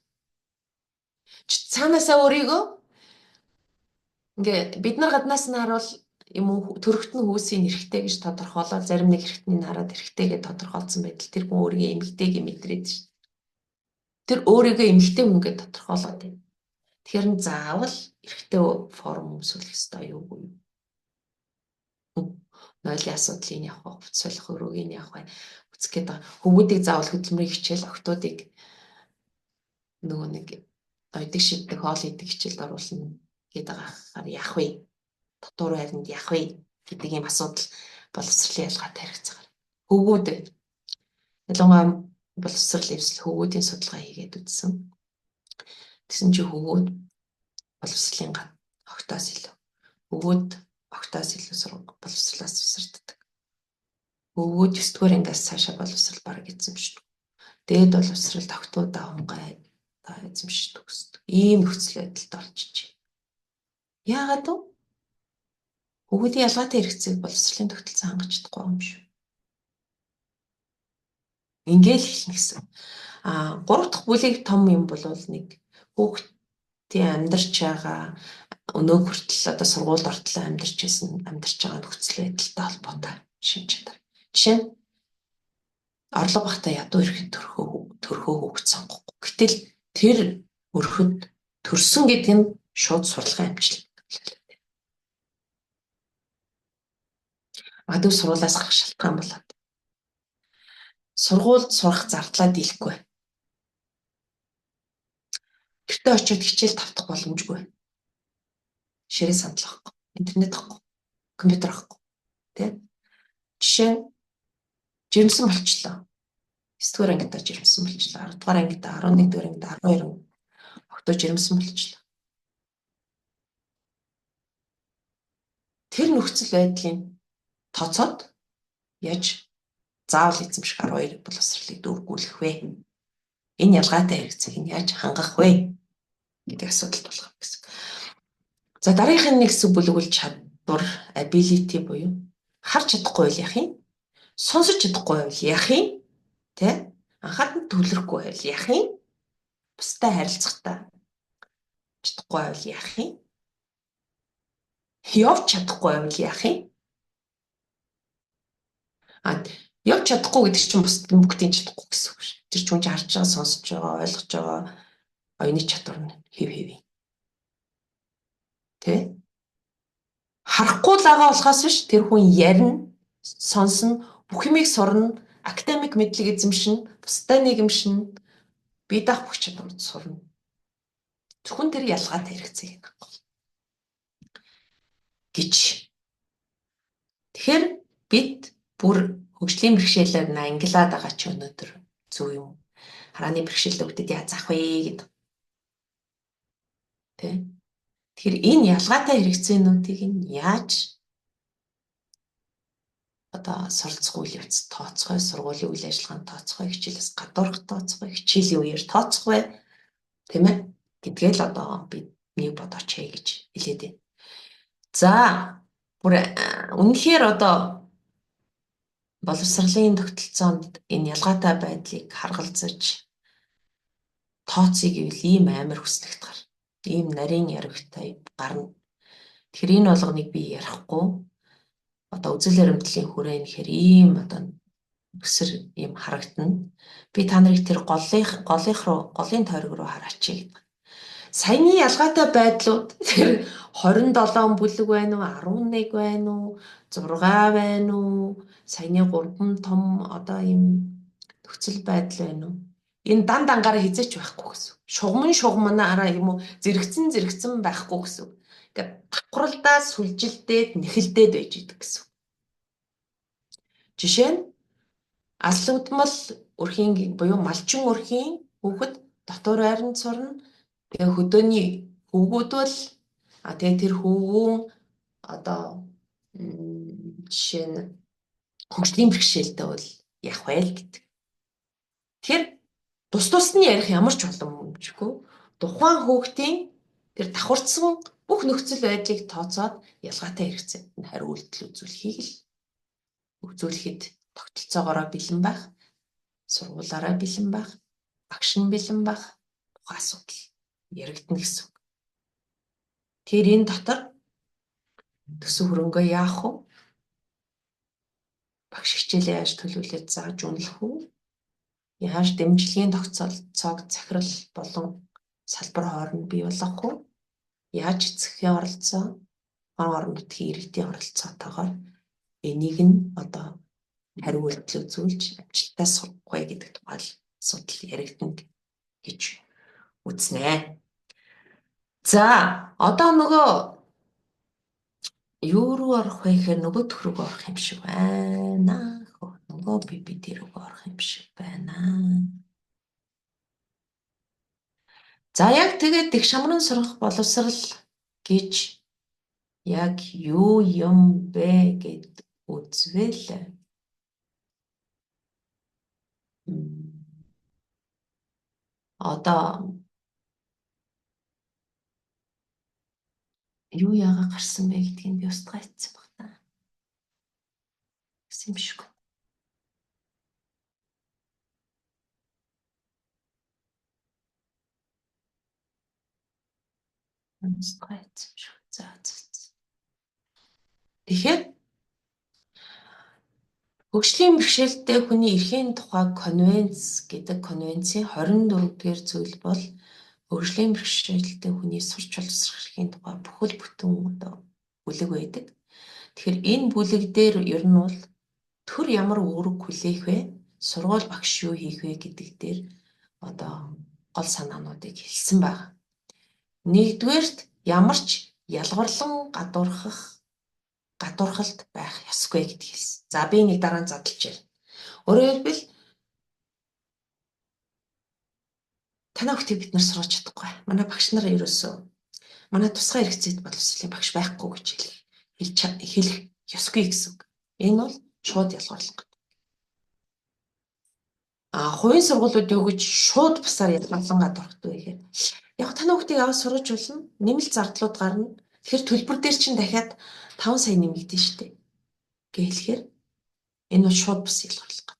Цаанаасаа өөрийгөө ингээ бид нар гаднаас нь харуул юм уу төрөгтөн хүүсийн эрхтэй гэж тодорхойлоод зарим нэг эрхтнийг хараад эрхтэй гэж тодорхойлсон байтал тэр хүн өөрийгөө эмэгтэйг мэдрээд шин. Тэр өөрийгөө эмэгтэй хүн гэж тодорхойлоод байна. Тэгэхээр заавал эрхтэй форм өмсөх ёстой юу гүй. Нойлын асуудлыг явах, хувцас солих өрөөгийг явах бай. Үцэх гээд байгаа. Хөвгүүдийг заавал хөдөлмөрийн хичээл, охтуудыг нөгөө нэг ойдаг шиддэг, хоол идэх хичээлд оруулна гээд байгаа. Яах вэ? Дотор байранд яах вэ гэдэг ийм асуудал боловсролын ялгаатай хэрэгцээ. Хөвгүүд ялангуяа боловсрол эвсэл хөвгүүдийн судалгаа хийгээд үзсэн. Тэгсэн чи хөвгүүд боловсролын огтоос илүү. Хөвгүүд огтоос илүү боловсролоос тусардаг. Хөвгүүд 9-р ангиас цаашаа боловсрол бараг эзэмшдэг. Дээд боловсролд огтуудаа хонгой эзэмшдэг гэсэн. Ийм нөхцөл байдалд орчиж байна. Яагаад вэ? Хөвгүүдийн ялгаатай хэрэгцээг боловсролын тогтолцоо хангаж чадахгүй юм шүү. Ингээл хэлнэ гэсэн. 3 дахь бүлэг том юм бол нэг хүүхдийн амьдарч байгаа өнөө хүртэл одоо сургуульд ортол амьдарч байгаа нөхцөл байдалтай холбоотой шинж чанар. Жишээ нь орлого багтаа ядуу ирэхэд төрхөө хүүхд сонгохгүй. Гэтэл тэр өрхөд төрсөн гэдэг нь шууд сурлагын амжилт. Магадгүй сургуулиас гарах шалтгаан болоод. Сургуульд сурах зардлаа дийлэхгүй. Гэртээ очиод хичээл тавтах боломжгүй. Ширээ сандал авахгүй, интернет авахгүй, компьютер авахгүй. Тэ? Жишээ нь жирэмсэн болчлоо. 9-р ангидаа жирэмсэн болчлоо. 10-р ангидаа 11-р ангидаа 12 октоо жирэмсэн болчлоо. Тэр нөхцөл байдлын тооцоод яаж заавал эзэмших 12 боловсролыг дүүргүүлэх вэ? Энэ ялгаатай хэрэгцээг нь яаж хангах вэ? гэдэг асуудал болох гэсэн. За дараагийнх нь нэг хэсэг бүлэг бол чадвар, ability буюу харж чадахгүй байл яах юм? Сонсож чадахгүй байл яах юм? Тэ? Анхаарал төвлөрөхгүй байл яах юм? Бусдад харилцахтаа чадахгүй байл яах юм? Явж чадахгүй байл яах юм? Явж чадахгүй гэдэг чинь бусдад бүгдийг чадахгүй гэсэн үг шүү. Тэр чинь харж байгаа, сонсож байгаа, ойлгож байгаа оюуны чадвар нь хэв хэв. Тэ? Харахгүй л байгаа болохоос биш тэр хүн ярина, сонсно, бүх юмыг сурна, академик мэдлэг эзэмшин, бусдаа нийгэмшин, бие даах бүх чадварыг сурна. Зөвхөн тэр ялгаатай хэрэгцээ гэнэ. Гэж. Тэгэхээр бид бүр хөгжлийн бэрхшээлээр ангилаад байгаа ч өнөөдөр зөв юм. Харааны бэрхшээлтэй хүүхдэд яаж заах вэ гэдэг. Тэ? Тэгэхээр энэ ялгаатай хэрэгцээнүүдийг нь яаж суралцах үйл явц тооцох вэ? Сургуулийн үйл ажиллагаанд тооцох вэ? Хичээлээс гадуурх тооцох вэ? Хичээлийн үеэр тооцох вэ? Тийм ээ? Гэдгээ л бид нэг бодооч гэж хэлээд байна. За бүр үнэхээр боловсролын тогтолцоонд энэ ялгаатай байдлыг харгалзаж тооцъё гэвэл ийм амар хүснэгтгар. Ийм нарийн яригтай гарна. Тэгэхээр энэ болгоныг би ярихгүй үзэл баримтлалын хүрээ нэхэр ийм өсөр ийм харагдана. Би та нарыг тэр голын тойрог руу хараач гэдэг. Саяны ялгаатай байдлууд тэр 27 бүлэг байна уу, 11 байна уу, 6 байна уу, саяны 3 том ийм нөхцөл байдал байна уу? Энэ дангаараа хизээч байхгүй гэсэн. Шугамнаараа юм уу зэрэгцэн байхгүй гэсэн. Ингээд давхралдаа сүлжилдээд нэхэлдээд байж идэг гэсэн. Жишээ нь алуудмал өрхийн буюу малчин өрхийн хүүхэд дотор байранд сурна. Тэгээ хөдөөний хүүгүүд бол тэгээ тэр хүүгүүн жишээ нь хөгжлийн бэрхшээлтэй бол яах вэ гэдэг. Тэгэхээр тус нь ярих ямар ч боломжгүй. Тухайн хүүхдийн тэр давхарцсан бүх нөхцөл байдлыг тооцоод ялгаатай хэрэгцээнд нь хариу үйлдэл үзүүлэхэд тогтолцоогоороо бэлэн байх, сургуулаараа бэлэн байх, багш нь бэлэн байх тухайн асуудал яригдана гэсэн үг. Тэр энэ дотор төсөв хөрөнгөө яах вэ? Багш хичээлээ яаж төлөвлөж зааж үнэлэх үү? Яаж дэмжлэгийн тогтолцоог захирал болон салбар хооронд бий болгох вэ? Яаж эцэгхийн оролцоо, орон нутгийн иргэдийн оролцоотойгоор энийг нь хариу үйлдэл үзүүлж амжилттай сурах вэ гэдэг тухай асуудал яригдана гэж үзнэ. За нөгөө юу руу орох вэ гэхээр нөгөө төх рүү орох юм шиг байна. Нөгөө PPT рүү орох юм шиг байна. За яг тэгээд их шамран сурах боловсрал гэж яг юу юм бэ гэд үзвэл юу яага гарсан бэ гэдгийг би устгаа хэлсэн баг та. Гэсэн юм шиг. Устгаа хэлсэн шиг. За. Тэгэхээр хөгжлийн бэрхшээлтэй хүний эрхийн тухай конвенц гэдэг конвенцийн 24-р зүйл бол хөгжлийн бэрхшээлтэй хүний сурч боловсрох эрхийн тухай бүхэл бүтэн бүлэг байдаг. Тэгэхээр энэ бүлэг дээр ер нь бол төр ямар үүрэг хүлээх вэ? Сургууль багш юу хийх вэ гэдэг дээр гол санаануудыг хэлсэн байна. Нэгдүгээрт ямар ч ялгарлан гадуурхалд байх ёсгүй гэдгийг хэлсэн. За би нэг дараа нь задлж байна. Өөрөөр хэлбэл танаа хүүхдийг бид нар сургаж чадахгүй. Манай багш нар ерөөсөө манай тусгай хэрэгцээтэй боловсролын багш байхгүй гэж хэлэх ёсгүй гэсэн үг. Энэ бол шууд ялгарлан. Хувийн сургуулиуд юу гэж шууд бусаар ялгарлан гадуурхдаг вэ гэхээр Яг таны хүүхдийг аваад сургаж болно. Нэмэлт зардлууд гарна. Тэгэхээр төлбөр дээр чинь дахиад 5 сая нэмэгдэн штэ. Гэхлээр энэ бол шууд бус ялгарлага.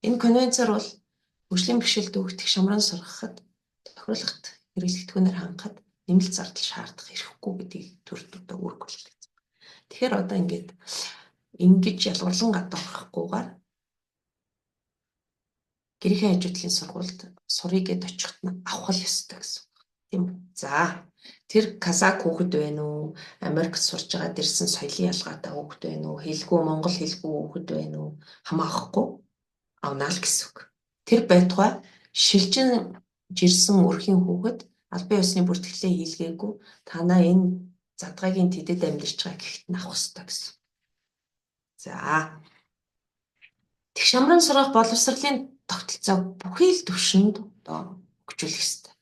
Энэ конвенцээр бол хөгжлийн бэрхшээлд өгөх шамран сургахад тохируулахад хэрэглэгдэхүүнээр хангахад нэмэлт зардал шаардах эрхгүй гэдгийг төрөлтөдөө үүргүүлдэг. Тэгэхээр одоо ингэж ялгарлан гадуурхахгүйгээр гэрийн хажуудлын сургуульд сурыг гэд очихт нь авах ёстой гэсэн. Тийм үү? За тэр казак хүүхэд байна уу? Америкт сурж байгаа дэрсэн соёлын ялгаатай хүүхэд байна уу? Хэлгүй монгол хэлгүй хүүхэд байна уу? Хамаахгүй авнаа л гэсэн үг. Тэр байтугай шилжин жирсэн өрхийн хүүхэд албан ёсны бүртгэлээ хийлгээгүй танаа энэ задгаагийн тэдэд амьдарч байгаа гэхэд нь авах ёстой гэсэн. За тэг шамран сургах боловсролын тогтолцоог бүхий л төвшөнд одоо хөгжүүлэх ёстой.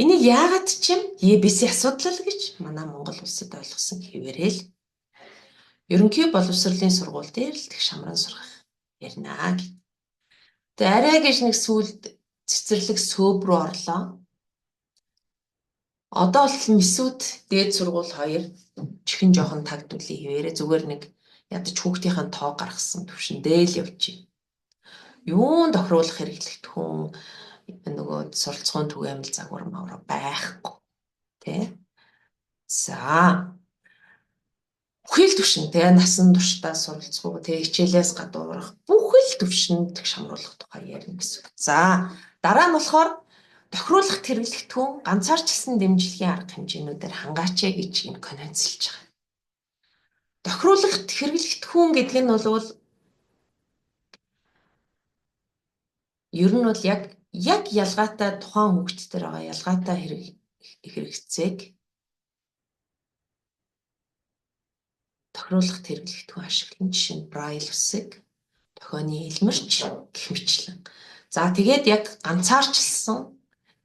Энийг яагаад ч юм ЕБС-ийн асуудал гэж манай Монгол улсад ойлгосон хэвээрээ л ерөнхий боловсролын сургууль дээр л тэг шамран сургах ярина гэв. Тэгээ арай гэж нэг сүлд цэцэрлэг сөөб рүү орлоо. Одоо бол месүүд дээд сургууль 2 чихэн жоохон тагдуулын хэвээрээ зүгээр нэг ядаж хүүхдийн тоо гаргасан төвшөндөө л явж байна. Юунд тохируулах хэрэглэгдэхүүн нөгөө суралцгуун түгээмэл загвар мавра байхгүй тий. За бүхэл төвшин тий насан туршдаа суралцгуу тий хичээлээс гадуурх бүхэл төвшөнд шамруулах тухай ярина гэсэн. За дараа нь болохоор тохируулах хэрэглэгдэхүүн ганцаарчлсан дэмжлэгийн арга хэмжээнүүдээр хангаач гэж энэ конвенцлж байгаа. Тохируулах хэрэглэгдэхүүн гэдэг нь бол ер нь бол яг ялгаатай тухайн хүүхэд дээр байгаа ялгаатай хэрэгцээг тохируулах хэрэглэгдэхүүн ашиглан жишээ нь Braille усыг тохионы илмэрч гэх мэтлэн. За тэгээд яг ганцаарчлсан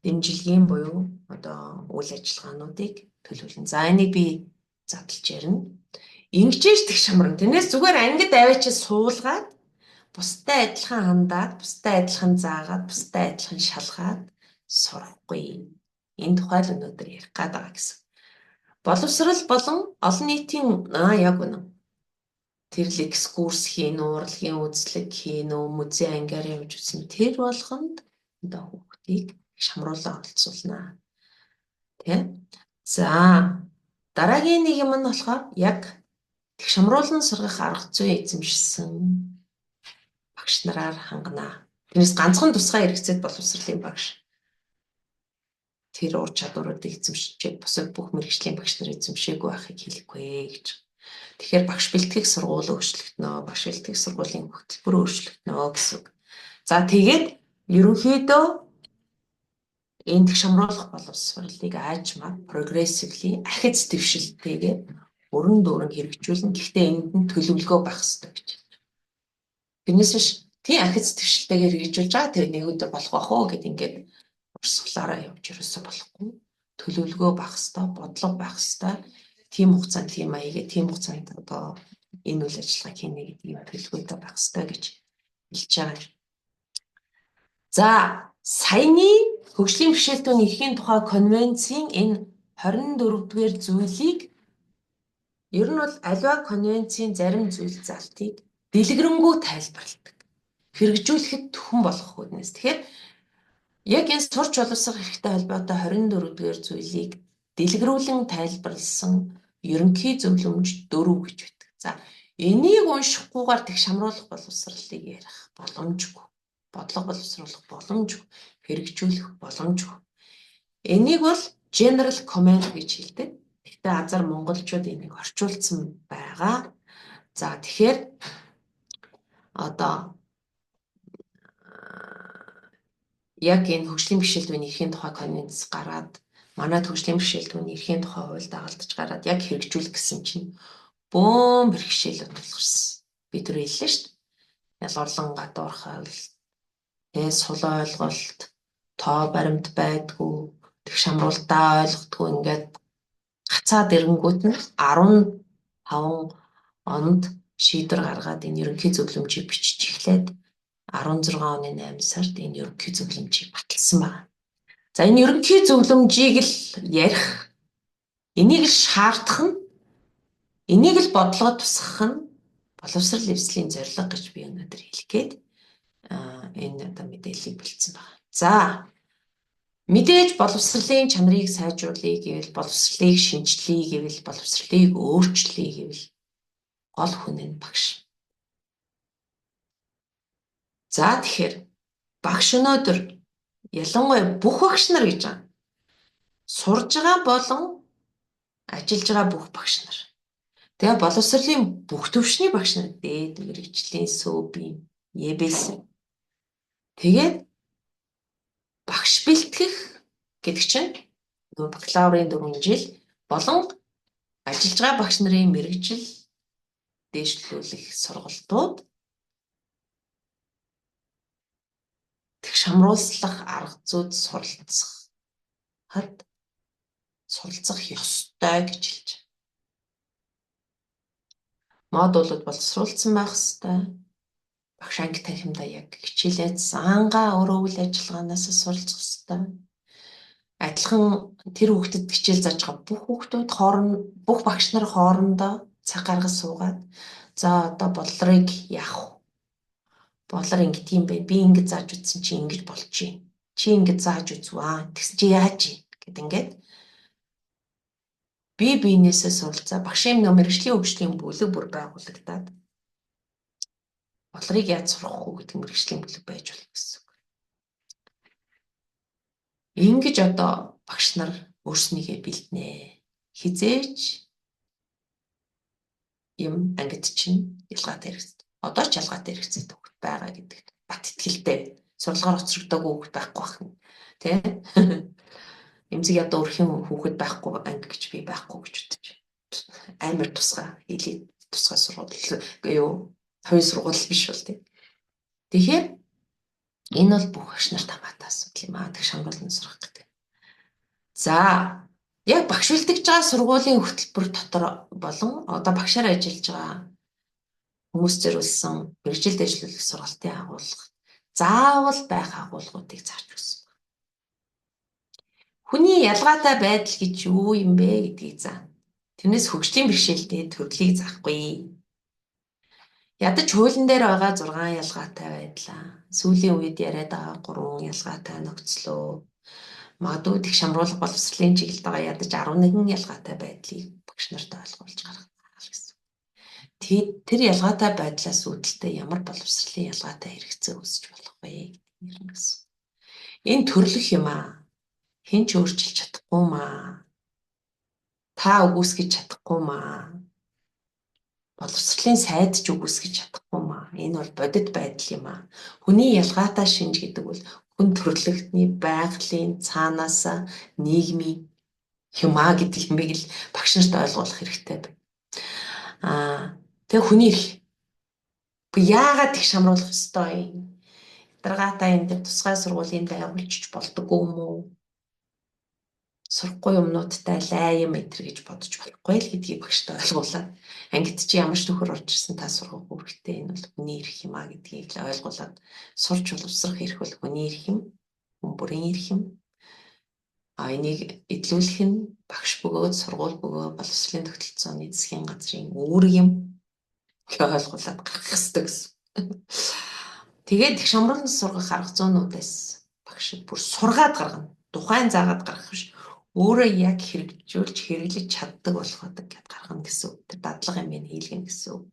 дэмжлэгийн буюу одоо үйл ажиллагаануудыг төлөвлөн. За энийг би задлж ярина. Ингэж тэг шамран. Тэрнээс зүгээр ангид аваачаа суулгаад бусдад адилхан хандаад, бусдад адилхан заагаад, бусдад адилхан шалгаад сурахгүй. Энэ тухай л өнөөдөр ярих гээд байгаа гэсэн. Боловсрал болон олон нийтийн яг үнэ. Тэр экскурс хийн, урлагийн үзлэг хийн, музей ангиар явж үзсэн. Тэр болгонд одоо хүүхдийг шамруулан оролцуулнаа. Тэ? За дараагийн нэг юм нь болохоор яг шамруулан сургах арга зүй эзэмшсэн багш нараар ханганаа. Тэрнээс ганцхан тусгай хэрэгцээд боловсролын багш. Тэр ур чадваруудыг эзэмшиж бусад бүх мэргэжлийн багш нар эзэмшээгүй байхыг хэлэхгүй гэж. Тэгэхээр багш бэлтгэх сургууль өөрчлөгдөнө, багш бэлтгэх сургуулийн хөтөлбөр өөрчлөгдөнө гэсэн үг. За тэгээд ерөнхийдөө энэ шамруулах боловсролыг аажмаар прогрессивли ахиц дэвшилтэйгээр өрн дүүрэн хэрэгжүүлнэ. Гэхдээ энд нь төлөвлөгөө байх хэрэгтэй гэж. Тэрнээс биш тийм ахиц дэвшилтэйгээр хэрэгжүүлж байгаа тэр нэг өдөр болох байх уу гэд ингээд урсгалаараа явж ерөөсөө болохгүй. Төлөвлөгөө байх хэрэгтэй, бодлого байх хэрэгтэй. Тийм хугацаанд тийм маягийн тийм хугацаанд одоо энэ үйл ажиллагааг хийнэ гэдгийг төлөвлөгөөтэй байх хэрэгтэй гэж хэлж байгаа. За саяны хөгжлийн бэрхшээлтийн эрхийн тухай конвенцийн энэ 24-р зүйлийг ер нь бол аливаа конвенцийн зарим зүйл залтыг дэлгэрэнгүй тайлбарладаг. Хэрэгжүүлэхэд түхэн болох үднэс. Тэгэхээр яг энэ сурч боловсрох эрхтэй холбоотой 24-р зүйлийг дэлгэрүүлэн тайлбарлсан ерөнхий зөвлөмж 4 гэж байдаг. За энийг уншихгүйгээр тэг шамруулах боловсролыг ярих боломжгүй. Бодлого боловсруулах боломжгүй. Хэрэгжүүлэх боломжгүй. Энийг бол general comment гэж хэлдэг. Гэхдээ азар монголчууд энийг орчуулсан байгаа. За тэгэхээр одоо яг энэ хөгжлийн бэрхшээлтийн эрхийн тухай конвенц гараад манай хөгжлийн бэрхшээлтийн эрхийн тухай хууль дагалдаж гараад яг хэрэгжүүлэх гэсэн чинь бөөн бэрхшээлүүд тулгарсан. Би түр хэллээ шүү дээ. Ялгарлан гадуурхал, сул ойлголт, тоо баримт байдгүй, тэг шамруулдаа ойлгохгүй ингээд гацаад ирэнгүүт нь 15 онд шийдвэр гаргаад энэ ерөнхий зөвлөмжийг бичиж эхлээд 16 оны 8 сард энэ ерөнхий зөвлөмжийг баталсан байна. За энэ ерөнхий зөвлөмжийг л ярих, энийг л шаардах нь, энийг л бодлого тусгах нь боловсрал эвслийн зорилго гэж би өнөөдөр хэлэх гээд энэ одоо мэдээллийг бэлдсэн байна. За мэдээж боловсролын чанарыг сайжруулъя гэвэл, боловсролыг шинжилье гэвэл, боловсролыг өөрчлөе гэвэл гол хүн нь багш. За тэгэхээр багш өнөөдөр ялангуяа бүх багш нар гэж байгаа. Сурж байгаа болон ажиллаж байгаа бүх багш нар. Тэгээ боловсролын бүх төвшний багш нар, дээд мэргэжлийн, СУБ-ийн, ЕБС. Тэгээд багш бэлтгэх гэдэг чинь бакалаврын 4 жил болон ажиллаж байгаа багш нарын мэргэжил дэвшлүүлэх сургалтууд тэгш хамруулах арга зүйд суралцах ёстой гэж хэлж байна. Модулууд боловсруулсан байх ёстой. Багш анги танхимдаа яг хичээлээ зангаа өөрөө үйл ажиллагаанаас суралцах ёстой. Адилхан тэр хүүхдэд хичээл зааж байгаа бүх хүүхдүүд бүх багш нар хоорондоо цаг гаргаж суугаад за одоо боллорыг яах вэ? Боллор ингэ тийм бэ. Би ингэ зааж үзсэн чи ингэж болж байна. Чи ингэ зааж үзваа. Тэгсэн чи яаж гэд ингээд би биенээсээ суралцаа багшийн мэргэжлийн хөгжлийн бүлэг бүр байгуулагдаад боллорыг яаж сурах вэ гэдэг мэргэжлийн бүлэг байж болох гэсэн үг. Ингэж одоо багш нар өөрснийгөө бэлднэ. Хизээч юм ангид чинь ялгаатай хэрэгцээ. Одоо ч ялгаатай хэрэгцээ төгт байгаа гэдэг бат итгэлтэй. Сурлагаар хоцрогдоогүй хүүхэд байхгүй байна. Тэ? Эмзэг ядуу өрхийн хүүхэд байхгүй анги гэж би байхгүй гэж бодож байна. Амар тусгай хэлий тусгай сургууль юу хувийн сургууль биш бол тийм. Тэгэхээр энэ бол бүх багш нарт хамаатай асуудал юм аа. Тэг шамруулан сурах гэдэг. За яг багш бэлтгэж байгаа сургуулийн хөтөлбөр дотор болон одоо багшаар ажиллаж байгаа хүмүүс зориулсан мэргэжил дэвшлүүлэх сургалтын агуулга заавал байх агуулгуудыг зарж өгсөн. Хүний ялгаатай байдал гэж юу юм бэ гэдгийг заана. Тэрнээс хөгжлийн бэрхшээлтэй төрлийг заахгүй. Ядаж хуулийн дээр байгаа 6 ялгаатай байдлаа. Сүүлийн үед яриад байгаа 3 ялгаатай нөхцлөө. Магадгүй их шамруулах боловсролын чиглэлд байгаа ядаж 11 ялгаатай байдлыг багш нарт ойлгуулж гаргана гэсэн. Тэр ялгаатай байдлаас үүдэлтэй ямар боловсролын ялгаатай хэрэгцээ үүсч болох вэ гэдэг нь гэсэн. Энэ төрлөх юм аа. Хэн ч өөрчилж чадахгүй маа. Та үгүйсгэж чадахгүй маа. Боловсролын сайд ч үгүйсгэж чадахгүй маа. Энэ бол бодит байдал юм аа. Хүний ялгаатай шинж гэдэг бол хүн төрлөختний байгалийн цаанаас нийгмийн юмаа гэдэг юмыг л багш нарт ойлгуулах хэрэгтэй байна. Тэгээ хүний эрх. Яагаад их шамруулах ёстой юм? Даргаатай энэ тусгай сургуулийн байгуулж болдоггүй юм уу? Сурахгүй юмнуудтай лайм этэр гэж бодож болохгүй л гэдгийг багштай ойлгуулад ангид чи ямар ч төхөр орж ирсэн та сургах үүрэгтэй энэ бол хүний эрх юм а гэдгийг л ойлгуулад сурч боловсрох эрх бол хүний эрх юм, хүн бүрийн эрх юм. Энийг эдлүүлэх нь багш бөгөөд сургууль бөгөөд боловсролын тогтолцооны засгийн газрын үүрэг юм гэж ойлгуулад гаргах ёстой гэсэн. Тэгээд их шамруулан сургах арга зүйнуудаас багш бүр сургаад гаргана. Тухайн заагаад гаргах биш. Өөрөө яг хэрэгжүүлж хэрэглэж чаддаг болгоод ингээд гаргана гэсэн үг. Тэр дадлага юм хийлгэн гэсэн үг.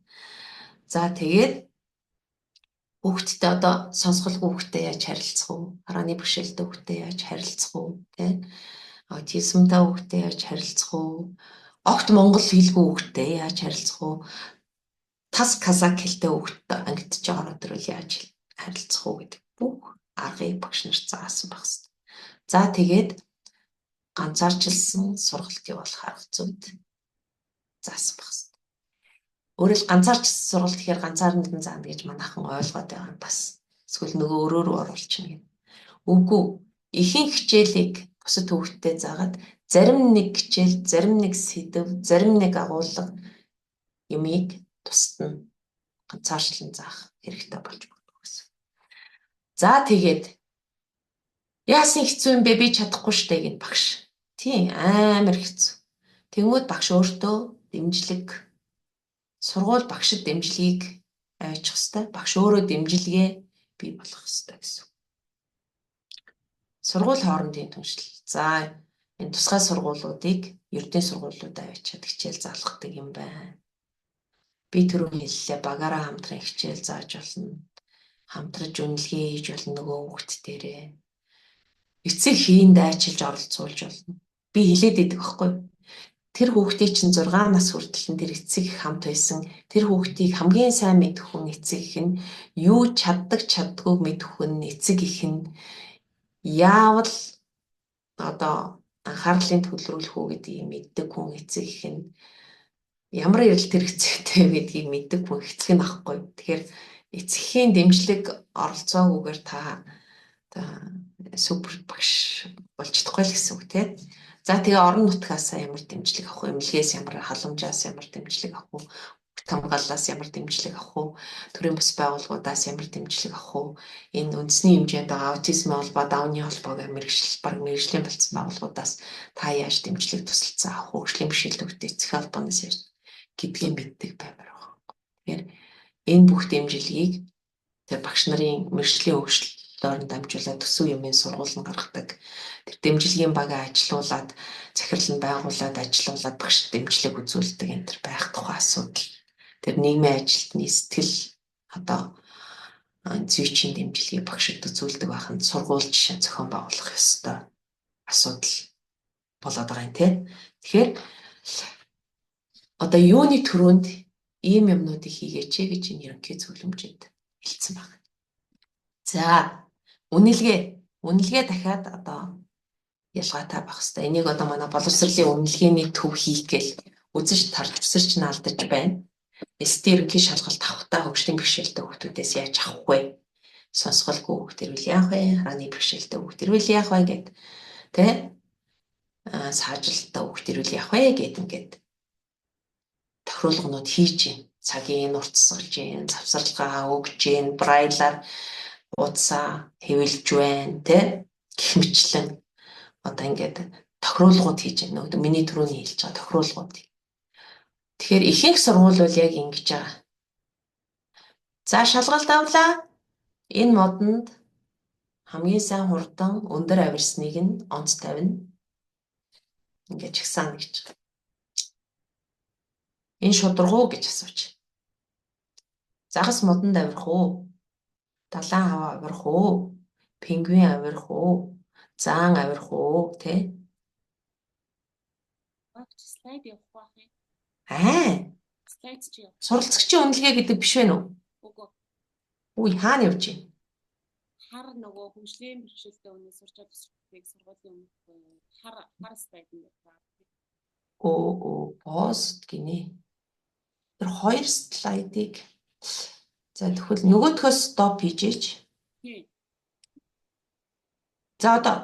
За тэгээд хүүхдтэй одоо сонсголгүй хүүхдтэй яаж харилцах вэ? Харааны бэрхшээлтэй хүүхдтэй яаж харилцах вэ? Тэ? Аутизмтай хүүхдтэй яаж харилцах вэ? Огт монгол хэлгүй хүүхдтэй яаж харилцах вэ? Тас казак хэлтэй хүүхдтэй ангидж байгаа өнөдөр яаж харилцах вэ гэдэг бүх аргыг багш нарт заасан байх хэрэгтэй. За тэгээд ганцаарчилсан сургалтын болох арга зүйд заасан байх хэрэгтэй. Өөрөөр ганцаарчилсан сургалт гэхээр ганцаар нэгэн заана гэж манайхан ойлгоод байгаа бас эсвэл нөгөө өрөө рүү оруулчихна гэх. Үгүй ихэнх хичээлийг бусад хүүхдтэй заагаад зарим нэг хичээл, зарим нэг сэдв, зарим нэг агуулга юмыг тусад нь ганцаарчлан заах хэрэгтэй болж байна гэсэн. За тэгээд Яасан хэцүү юм бэ? Би чадахгүй штэ гэд багш. Тийм амар хэцүү. Тэнгүүд багш өөртөө дэмжлэг сургууль багшид дэмжлэгийг авчих хэвээр. Багш өөрөө дэмжлэгээ бий болгох хэвээр гэсэн. Сургууль хоорондын түншлэл. За энэ тусгай сургуулиудыг ердийн сургуулиудаа авчиад хичээл заалгадаг юм байна. Би түрүү хэллээ багаараа хамтран хичээл зааж болно. Хамтраж үнэлгээ хийж болно нөгөө хүүхд дээрээ. Эцэг хийн дайчилж оролцуулж болно. Би хэлээд идэг байхгүй. Тэр хүүхдийн чинь 6 нас хүртэл тэр эцэг хамт байсан. Тэр хүүхдийг хамгийн сайн мэдэх хүн эцэг их нь юу чаддаг чаддгүйг мэдэх хүн эцэг их нь яавал одоо анхаарлын төлрүүлэх үү гэдгийг мэддэг хүн эцэг их нь ямар эрэлт хэрэгцээтэй гэдгийг мэддэг хүн эцэг нь ахгүй. Тэгэхээр эцгийн дэмжлэг оролцоогүйгээр та супер багш болж чадахгүй л гэсэн үг тийм. За тэгээ орон нутгаас ямар дэмжлэг авах вэ? Эмнэлгээс ямар халамжаас ямар дэмжлэг авах вэ? Хамгааллаас ямар дэмжлэг авах вэ? Төрийн бас байгууллагуудаас ямар дэмжлэг авах вэ? Энэ үндэсний хэмжээнд байгаа аутизм холбоо, даунны холбоог мэрэгжлийн болсон байгууллагуудаас та яаж дэмжлэг тусалцаа авах вэ? Хөгжлийн бэрхшээлтэй эцэг холбооноос яаж гэдгийг мэддэг баймаар байна. Тэгэхээр энэ бүх дэмжлэгийг тэр багш нарын мэрэгжлийн хөгжлөөр дамжуулаад төсөв юмын сургууль нь гаргадаг. Тэр дэмжлэгийн багаа ажилуулад, захирал нь байгуулад ажилуулад багш дэмжлэг үзүүлдэг энэ төр байх тухай асуудал. Тэр нийгмийн ажилтны сэтгэл одоо зүйчийн дэмжлэгийг багшид үзүүлдэг байханд сургууль жишээ зохион байгуулах ёстой асуудал болоод байгаа юм тийм. Тэгэхээр одоо юуны төрөнд ийм юмнуудыг хийгээч гэж энэ ерөнхий зөвлөмжөд хэлсэн байна. За, үнэлгээ дахиад одоо ялгаатай байх хэрэгтэй. Энийг одоо манай боловсролын үнэлгээний төв хийх гээл үзэж тарж өсөрч наалдаж байна. Эсдийн ерөнхий шалгалт авахтаа хөгжлийн бэрхшээлтэй хүүхдүүдээс яаж авах вэ? Сонсголгүй хүүхдэр үл яах вэ? Харааны бэрхшээлтэй хүүхдэр үл яах вэ гэд тэ саажилттай хүүхдэр үл яах вэ гэд ингээд тохируулгынууд хийж байна. Цагийн уртсгалж байна, завсарлагаа өгж байна, брайлаар уудсаа хэвлж байна, тэ гихмичлэн одоо ингээд тохируулгууд хийж байна. Нөгөө миний түрүүний хэлж байгаа тохируулгууд. Тэгэхээр ихэнх сургууль бол яг ингэж байгаа. За шалгалт авлаа. Энэ модонд хамгийн сайн хурдан өндөр авирсныг нь онц тавина. Ингээд чагсаана гэж. Энэ шударгуу гэж асууж. Загас модонд авирах уу? Далайн хава авирах уу? Пингвин авирах уу? Заан авирах уу? Тэ? Слайд явах байх юм. Слайд чи яа? Суралцагчийн үнэлгээ гэдэг биш вэ нү? Үгүй. Үгүй хаана явж байна? Хар нөгөө хөгжлийн бэрхшээлтэй өнөө сурч байгаа төсвийг сургуулийн өмнө хар слайд юм байна. Пост гинэ. Тэр хоёр слайдыг за тэгвэл нөгөөдхөөс стоп хийжээч. За одоо.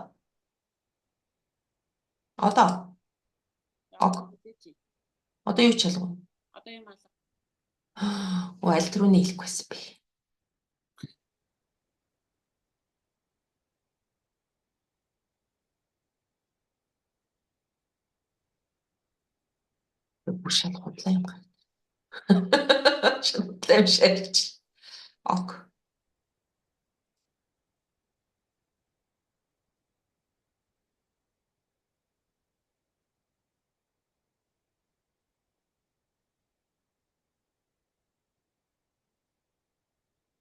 Одоо юу чалгав? Одоо юм алга. Аль түрүүний хэлэх байсан бэ? Бүр шал худлаа юм байна. Шудлаа юм шаарч. Ок.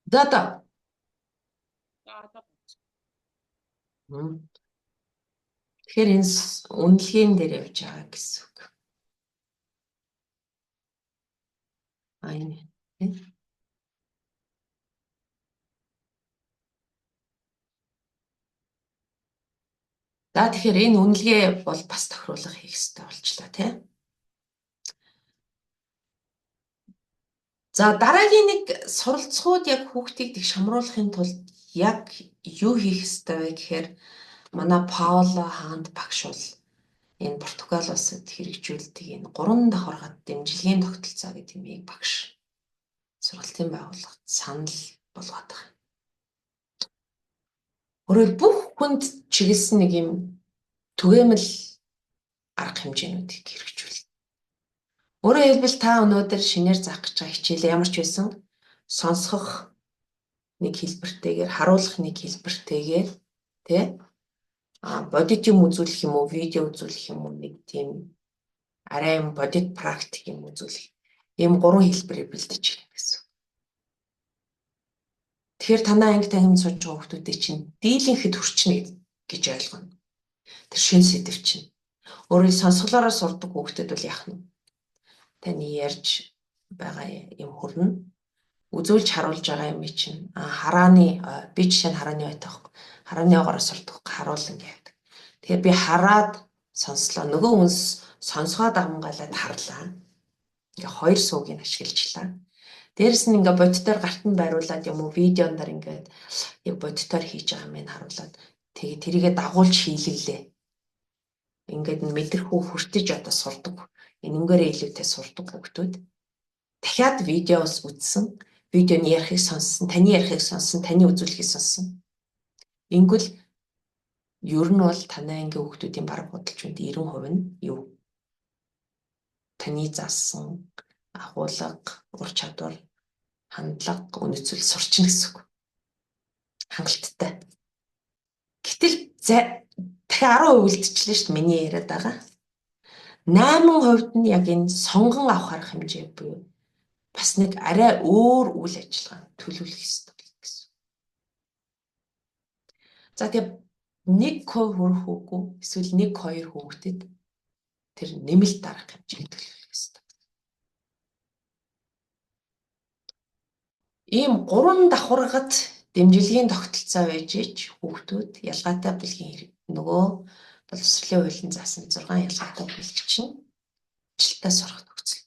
Дата. Тэгэхээр энэ үнэлгээнд дээр явж байгаа гэсэн үг. Энэ. За тэгэхээр энэ үнэлгээ бол бас тохируулга хийх хэрэгтэй болчлаа тийм. За дараагийн нэг суралцахууд яг хүүхдийг тэг шамруулахын тулд яг юу хийх ёстой вэ гэхээр манай Пауло хаанд багш бол энэ Португал улсад хэрэгжүүлдэг энэ 3 давхаргад дэмжлэгийн тогтолцоо гэдэг юмыг багш сургалтын байгууллагад санал болгоод байгаа. Өөрөөр бүх хүнд чиглэсэн нэг юм түгээмэл арга хэмжээнүүдийг хэрэгжүүл. Өөрөөр хэлбэл та өнөөдөр шинээр заах гэж байгаа хичээлээ ямар ч байсан сонсгох нэг хэлбэртэйгээр, харуулах нэг хэлбэртэйгээр тий бодит юм үзүүлэх юм уу, видео үзүүлэх юм уу, нэг тийм арай бодит практик юм үзүүлэх. Ийм 3 хэлбэрээр бэлдэж байна гэсэн. Тэгэхээр танаа анги тангимд сууж байгаа хүмүүстэй чинь дийлэнхэд хүрчнэ гэж ойлгоно. Тэр шин сэдв чинь. Өөрөөр сонсголоороо сурдаг хүмүүсд бол яах нь? Таны ярьж байгаа юм хүрнэ. Үзүүлж харуулж байгаа юм чинь харааны би жишээ нь харааны байтаа байхгүй. Харааны огоороо сурдаг харуулна гэдэг. Тэгэхээр би хараад сонслоо. Нөгөө хүнс сонсгоод амгалаад харлаа. Ингээ хоёр суугийг ашиглажлаа. Дээрэс нь ингээ бодитоор гартанд байруулад юм уу видеондор ингээд яг бодитоор хийж байгаа юм харуулад тэгээ тэрийгэ дагуулж хийлгэлээ. Ингээд мэдрэхүү хүртэж одоо сурдаг. Энэнгээр илүүтэй сурдаг хүмүүс дахиад видеос үзсэн, видеоны ярихыг сонссон, таны ярихыг сонссон, таны үзүүлэхийг сонссон. Ингүүл ер нь бол танай ангийн хүмүүсийн бараг бодолч үнд 90% нь юу? Таны заасан агуулга, ур чадвар, хандлага, үнэцэл сурчна гэсэн үг. Хангалттай. Гэтэл дахиад 10% үлдчихлээ шүү дээ миний яриад байгаа. 8% нь яг энэ сонгон авах арга хэмжээ буюу бас нэг арай өөр үйл ажиллагаа төлөвлөх ёстой гэсэн. За тэгээ 1% хүрэх үгүй эсвэл 1-2 хүүхдэд тэр нэмэлт арга хэмжээг төлөвлөх ёстой. Ийм 3 давхаргад дэмжлэгийн тогтолцоо байж ич хүүхдүүд ялгаатай бэлгийн нөгөө боловсролын хуулийн заасан 6 ялгаатай бэлэг чинь ажилтаа сурах нөхцөл.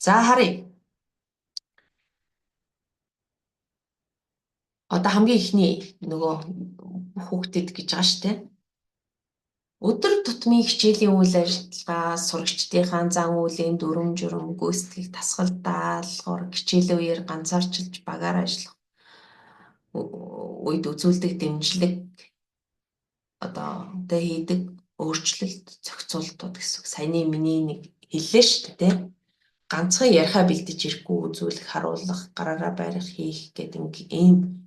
За харъя. Одоо хамгийн ихний нөгөө хүүхдэд гэж байгаа шүү дээ. Өдөр тутмын хичээлийн үйл ажиллагаа, сурагчдынхаа зан үйлийн дүрм журм, гүйцэтгэх, дасгал даалгавар, хичээлийн үеэр ганцаарчилж багаар ажиллах үед үзүүлдэг дэмжлэг одоо тэ хийдэг өөрчлөлт, зохицуултууд гэсэн. Саяны миний нэг хэллээ шүү дээ. Ганцхан яриахаа бэлдэж ирэхгүй үзүүлэх, харуулах, гараараа барих, хийх гэдэг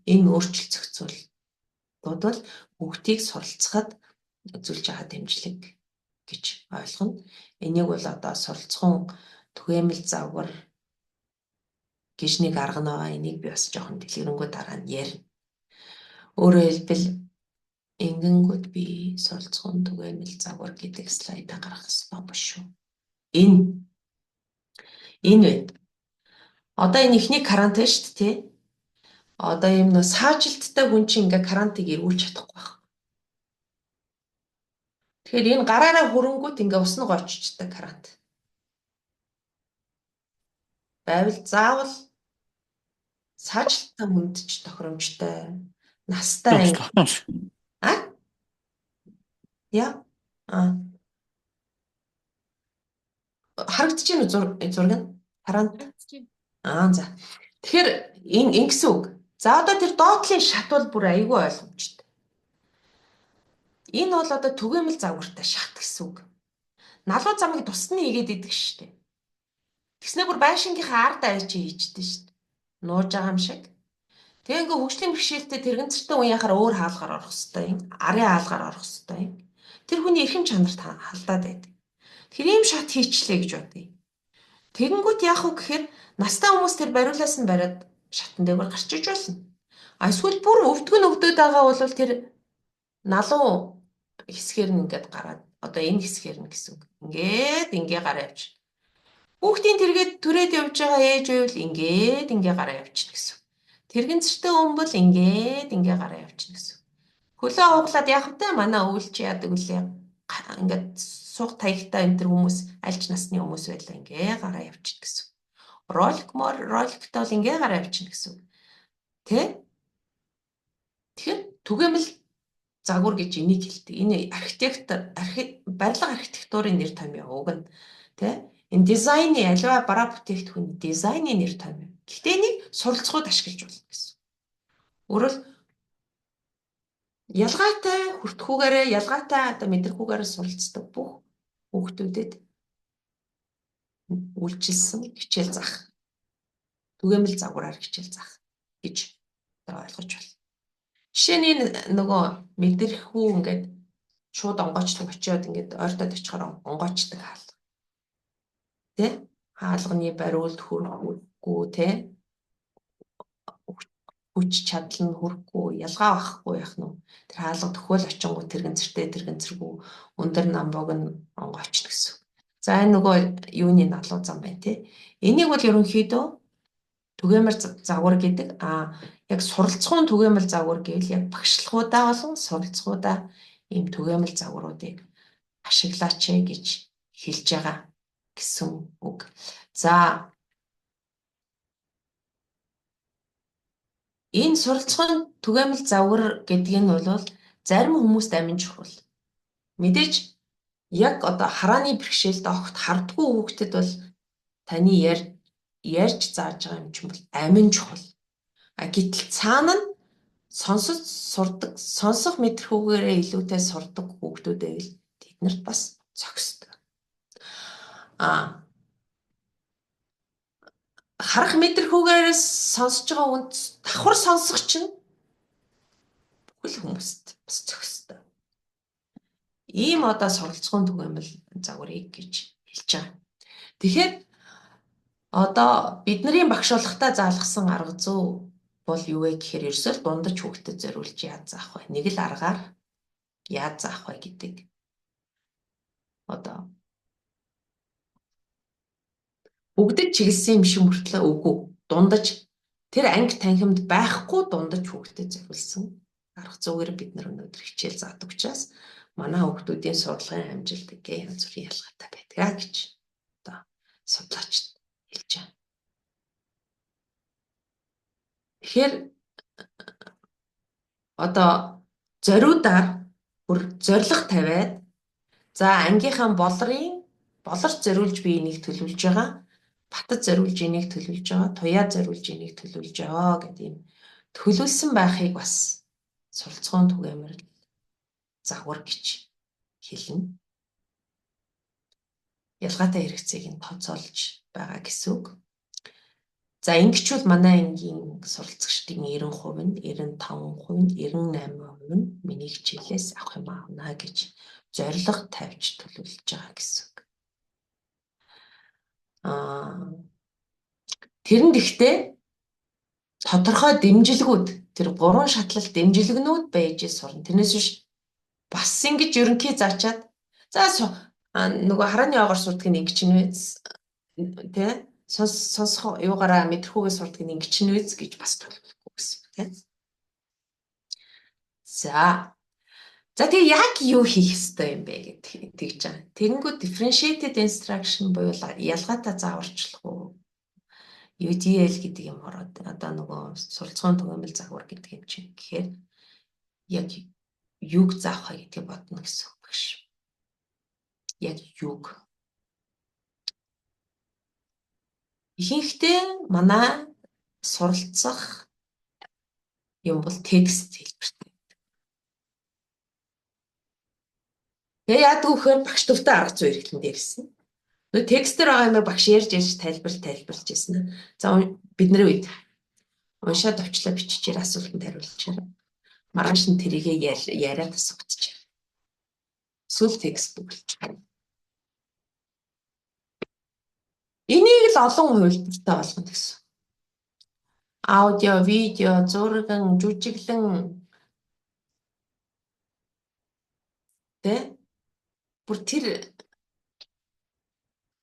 энэ өөрчлөлт зохицуултууд бол бүгдийг суралцахад үзүүлж байгаа дэмжлэг гэж ойлгоно. Энийг бол одоо суралцхан түгээмэл загвар гэж нэг арга нь байгаа. Энийг би бас жоохон дэлгэрэнгүй дараа нь ярина. Өөрөөр хэлбэл ингэнгүүт би суралцхан түгээмэл загвар гэдэг слайдаа гаргах ёстой биш шүү. Энэ байна. Одоо энэ ихний карант шүү дээ, тий? Одоо юм нөө саажилттай хүн чинь ингээ карантыг эргүүлж чадахгүй байна. Тэгэхээр энэ гараараа хөрөнгөт ингээ уснаг орчичдаг карант. Байвал заавал саажилттай хүнд ч тохиромжтой. Настай яа? Харагдаж байна уу зураг нь? Карант. За. Тэгэхээр энэ ингэсэн үг. За одоо тэр доотлын шат бол бүр айгүй ойлгомжтой. Энэ бол одоо түгээмэл загвартай шат гэсэн үг. Налуу замыг тусны хийгээд идэг шүү дээ. Тэгснэ бүр байшингийнхаа ард арич хийждэг шүү дээ. Нууж байгаа юм шиг. Тэгээ ингээ хөгжлийн бэрхшээлтэй тэрэгцэртэй үеийнхаар өөр хаалгаар орох хэвээр юм. Арын хаалгаар орох хэвээр юм. Тэр хүний эрхэм чанарт халдаад байдаг. Тэр ийм шат хийчлээ гэж бодъё. Тэгэнгүүт яах вэ гэхээр настай хүмүүс тэр бариулаас нь бариад шатан дээр гарч иж болно. Эсвэл бүр өвдгөн өгдөд байгаа бол тэр налуу хэсгээр нь ингээд гараад одоо энэ хэсгээр нь гэсэн үг. Ингээд ингээ гараа явж. Хүүхдийн тэргээд түрээд явж байгаа ээж байвал ингээд ингээ гараа явчихна гэсэн. Тэрэгцэртэй хүн бол ингээд ингээ гараа явчихна гэсэн. Хөлөө хуглаад яах вэ? Манай өвлч яадаг үлээ. Ингээд суух таягтай энэ төр хүмүүс альч насны хүмүүс байлаа ингээ гараа явчихна гэсэн. Роликтой бол ингээ гараа явчихна гэсэн. Тэ? Тэгэхээр түгээмэл загвар гэж энийг хэлдэг. Энэ барилга архитектурын нэр томьёо уг нь тэ? Энэ дизайны аливаа бараа бүтээгдэхүүний дизайны нэр томьёо. Гэхдээ энийг суралцахуйд ашиглаж болно гэсэн. Өөрөөр ялгаатай хүртхүүгээрээ ялгаатай одоо мэдрэхүүгээрээ суралцдаг бүх хүүхдүүдэд үйлчилсэн хичээл заах. Түгээмэл загвараар хичээл заах гэж ойлгож байна. Жишээ нь нөгөө мэдрэхүү ингээд шууд онгоочдаг очиод ингээд ойртоод очихоор онгоочдаг хаалга. Тэ? Хаалганы бариулт хүрхгүй тэ? Хүч чадал нь хүрхгүй, ялгаа байхгүй яах нь. Тэр хаалга төхөөл очингуу тэрэгцэргүй өндөр намбог нь онгоочно гэсэн. За энэ нөгөө юуны налуу зам байна тий. Энийг бол ерөнхийдөө түгээмэл загвар гэдэг. Яг суралцгуун түгээмэл загвар гэвэл яг багшлахуудаа болон суралцгуудаа ийм түгээмэл загваруудыг ашиглаач гэж хэлж байгаа гэсэн үг. За энэ суралцгуун түгээмэл загвар гэдэг нь бол зарим хүмүүст амин чухал. Мэдээж яг одоо харааны бэрхшээлд огт хардггүй хүүхдэд бол таны ярьж зааж байгаа юм чинь бол амин чухал. Гэтэл цаана нь сонсох мэдрэхүүгээрээ илүүтэй сурдаг хүүхдүүдээ л тэднэрт бас зохисдог. Харах мэдрэхүүгээрээ сонсож байгаа үнд давхар сонсох чинь бүхэл хүмүүст бас зохисдог. Ийм одоо суралцгуун түгээмэл загварыг гэж хэлж байгаа. Тэгэхээр одоо бидний багшуулгатай заалгасан арга зүй бол юу вэ гэхээр ерөөсөө дундаж хүүхдэд зориулж яаж заах вэ? Нэг л аргаар яаж заах вэ гэдэг. Одоо бүгдэд чиглэсэн юм шиг мөртлөө үгүй. Дундаж тэр анги танхимд байхгүй дундаж хүүхдэд зориулсан арга зүйгээр бид нар өнөөдөр хичээл заадаг учраас манай хүүхдүүдийн сурлагын амжилт янз бүрийн ялгаатай байдаг гэж одоо судлаач хэлж байна. Тэгэхээр одоо зориудаар бүр зориг тавиад за ангийнхаа болорч зориулж би энийг төлөвлөж байгаа, батад зориулж энийг төлөвлөж байгаа, туяад зориулж энийг төлөвлөж байгаа гэдэг юм төлөвлөсөн байхыг бас суралцгуун түгээмэл загвар гэж хэлнэ. Ялгаатай хэрэгцээг нь тооцоолж байгаа гэсэн үг. За ингэчүүл манай ангийн суралцагчдын 90%, 95%, 98% нь миний хичээлээс авах юм аавна гэж зорилго тавьж төлөвлөж байгаа гэсэн үг. Тэрэнд ихтэй тодорхой дэмжлэгүүд тэр 3 шатлал дэмжлэгнүүд байж сурна. Тэрнээс биш бас ингэж ерөнхий заачаад за нөгөө харааны оогоор сурдаг нь ингэж нэ тэ сонсох юугаараа мэдрэхүүгээ сурдаг нь ингэж нэ гэж бас төлөвлөхгүй гэсэн тэ. За тэгээ яг юу хийх ёстой юм бэ гэдэг тэгж байгаа. Тэгэнгүүт differentiated instruction буюу ялгаатай зааварчлах уу? UDL гэдэг юм ороод одоо нөгөө суралцгуун түгээмэл загвар гэдэг юм чинь гэхээр яг юг заах вэ гэдгийг бодно гэсэн үг багш. Яг юг. Ихэнхдээ манай суралцах юм бол текст хэлбэртэй. Тэгээ яадаг вөхөр багш төвтэй арга зүй эргэлтэн дээрсэн. Нөө текстээр байгаа юм багш ярьж тайлбарлаж ирсэн. За бидний үед уншаад авчлаа биччихээр асуултанд хариулчихаар. Маргааш нь тэрийгэ яриад асуучих. Сүл текст бүгэлч. Энийг л олон хувилбартай болгоно гэсэн. Аудио, видео, зураг, жүжиглэн тэ бүр тэр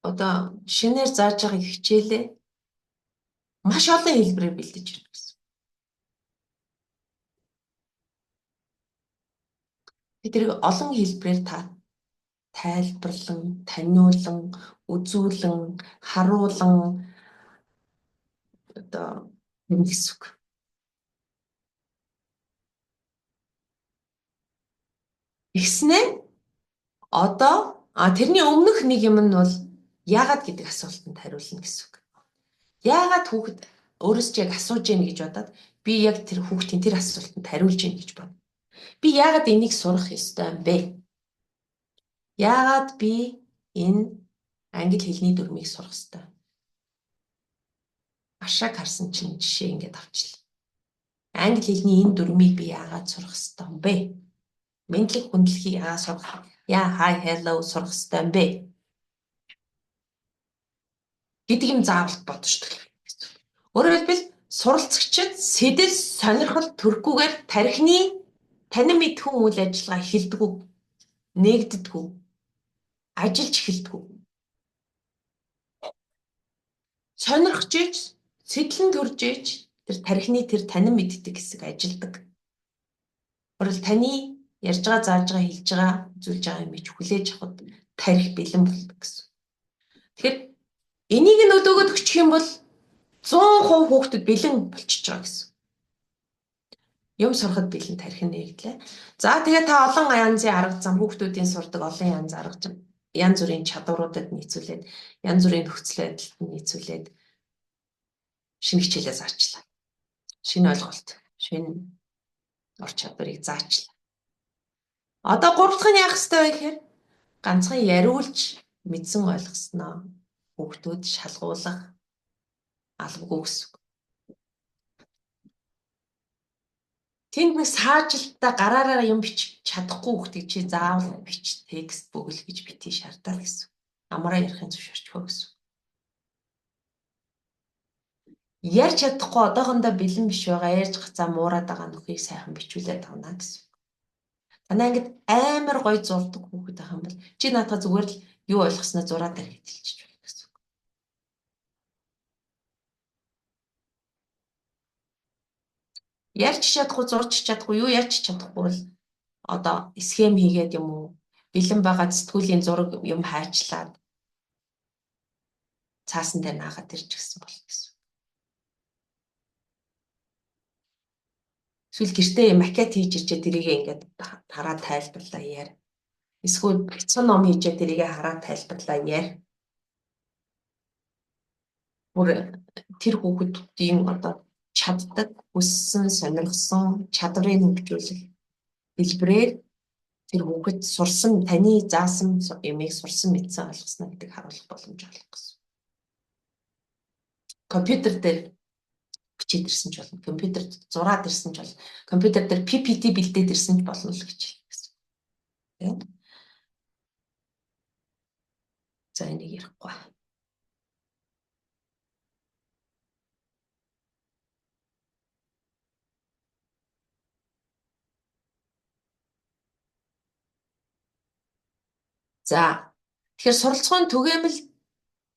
одоо шинээр зааж байгаа хичээлээ маш олон хэлбэрээр бэлдэж ирнэ гэсэн. Тэрийг олон хэлбэрээр тайлбарлан, таниулан, үзүүлэн, харуулан одоо юм гэсэн үг. Тэгснээ одоо тэрний өмнөх нэг юм нь бол яагаад гэдэг асуултанд хариулна гэсэн үг. Яагаад хүүхэд өөрөөс ч яг асууж яах гэж бодоод би яг тэр хүүхдийн тэр асуултанд хариулж яах гэж бодно. Би яагаад энийг сурах ёстой юм бэ? Яагаад би энэ англи хэлний дүрмийг сурах ёстой? Ашааг харсан чинь жишээ ингээд авчлаа. Англи хэлний энэ дүрмийг би яагаад сурах ёстой юм бэ? Мэдлэг хүндлэхийг яагаад сурах? Яа, hi, hello сурах ёстой юм бэ? Гэдэг юм заавал бодож төгөх. Өөрөөр хэлбэл суралцагчид сэтэл сонирхол төрөхгүйгээр тархины танин мэдхүн үйл ажиллагаа эхэлдэггүй, нээгддэггүй, ажиллаж эхэлдэггүй. Сонирхож иж, сэтлэн төрж иж тэр тархины тэр танин мэддэг хэсэг ажилдаг. Өөрөлд таны ярьж байгаа, зааж байгаа, хэлж байгаа, зүйлж байгаа юм ич хүлээж авахд тарих бэлэн болдог гэсэн. Тэгэхээр энийг нь өдөөгд өгчих юм бол 100% хүүхдэд бэлэн болчихж байгаа гэсэн. Юм сурахад бэлэн тарих нээгдлээ. За тэгээ та олон янзын арга зам хүүхдүүдийн сурдаг олон янз арга зам янз бүрийн чадваруудад нийцүүлээд янз бүрийн нөхцөл байдалд нийцүүлээд шинэ хичээлээ заачлаа. Шинэ ойлголт, шинэ ур чадварыг заачлаа. Одоо 3 дахь нь яах ёстой вэ гэхээр ганцхан яриулж мэдсэн ойлгосноо хүүхдүүд шалгуулах албагүй гэсэн. Тэнд нэг саажилтаа гараараа юм бичих чадахгүй хүүхдийг чи заавал бич текст бөглө гэж битгий шаардаа гэсэн. Амраа ярихын зөвшөөрчхөө гэсэн. Ярьж чадахгүй одоохондоо бэлэн биш байгаа ярьж гацаа муураад байгаа нөхийг сайхан бичүүлээд тавна гэсэн. Танаа ингэж амар гоё зурдаг хүүхэд байх юм бол чи наадаа зүгээр л юу ойлгосноо зураад тарих хэлчих байх гэсэн. Ярьж чадахгүй, зурж чадахгүй, юу ярьж чадахгүй бол одоо схем хийгээд юм уу? Бэлэн байгаа сэтгүүлийн зураг юм хайчлаад цаасан дээр наагаад ирж гисэн бол гэсэн. Эсвэл гэртээ макет хийж ирчээ тэрийг ингээд хараад тайлбарлаа яар. Эсвэл бяцхан ном хийжээ тэрийг хараад тайлбарлаа яар. Бүр тэр хүүхдийн одоо чаддаг, хүссэн, сонирхсон чадварыг хөгжүүлэх хэлбэрээр тэр хүүхэд сурсан, таны заасан ямыг сурсан мэдсэн ойлгосноо гэдэг харуулах боломж олох гэсэн. Компьютер дээр бичээд ирсэн ч болно. Компьютерд зураад ирсэн ч болно. Компьютер дээр PPT бэлдээд ирсэн ч болно л гэж хэлсэн. Тийм. За энийг ярихгүй. За тэгэхээр суралцгааны түгээмэл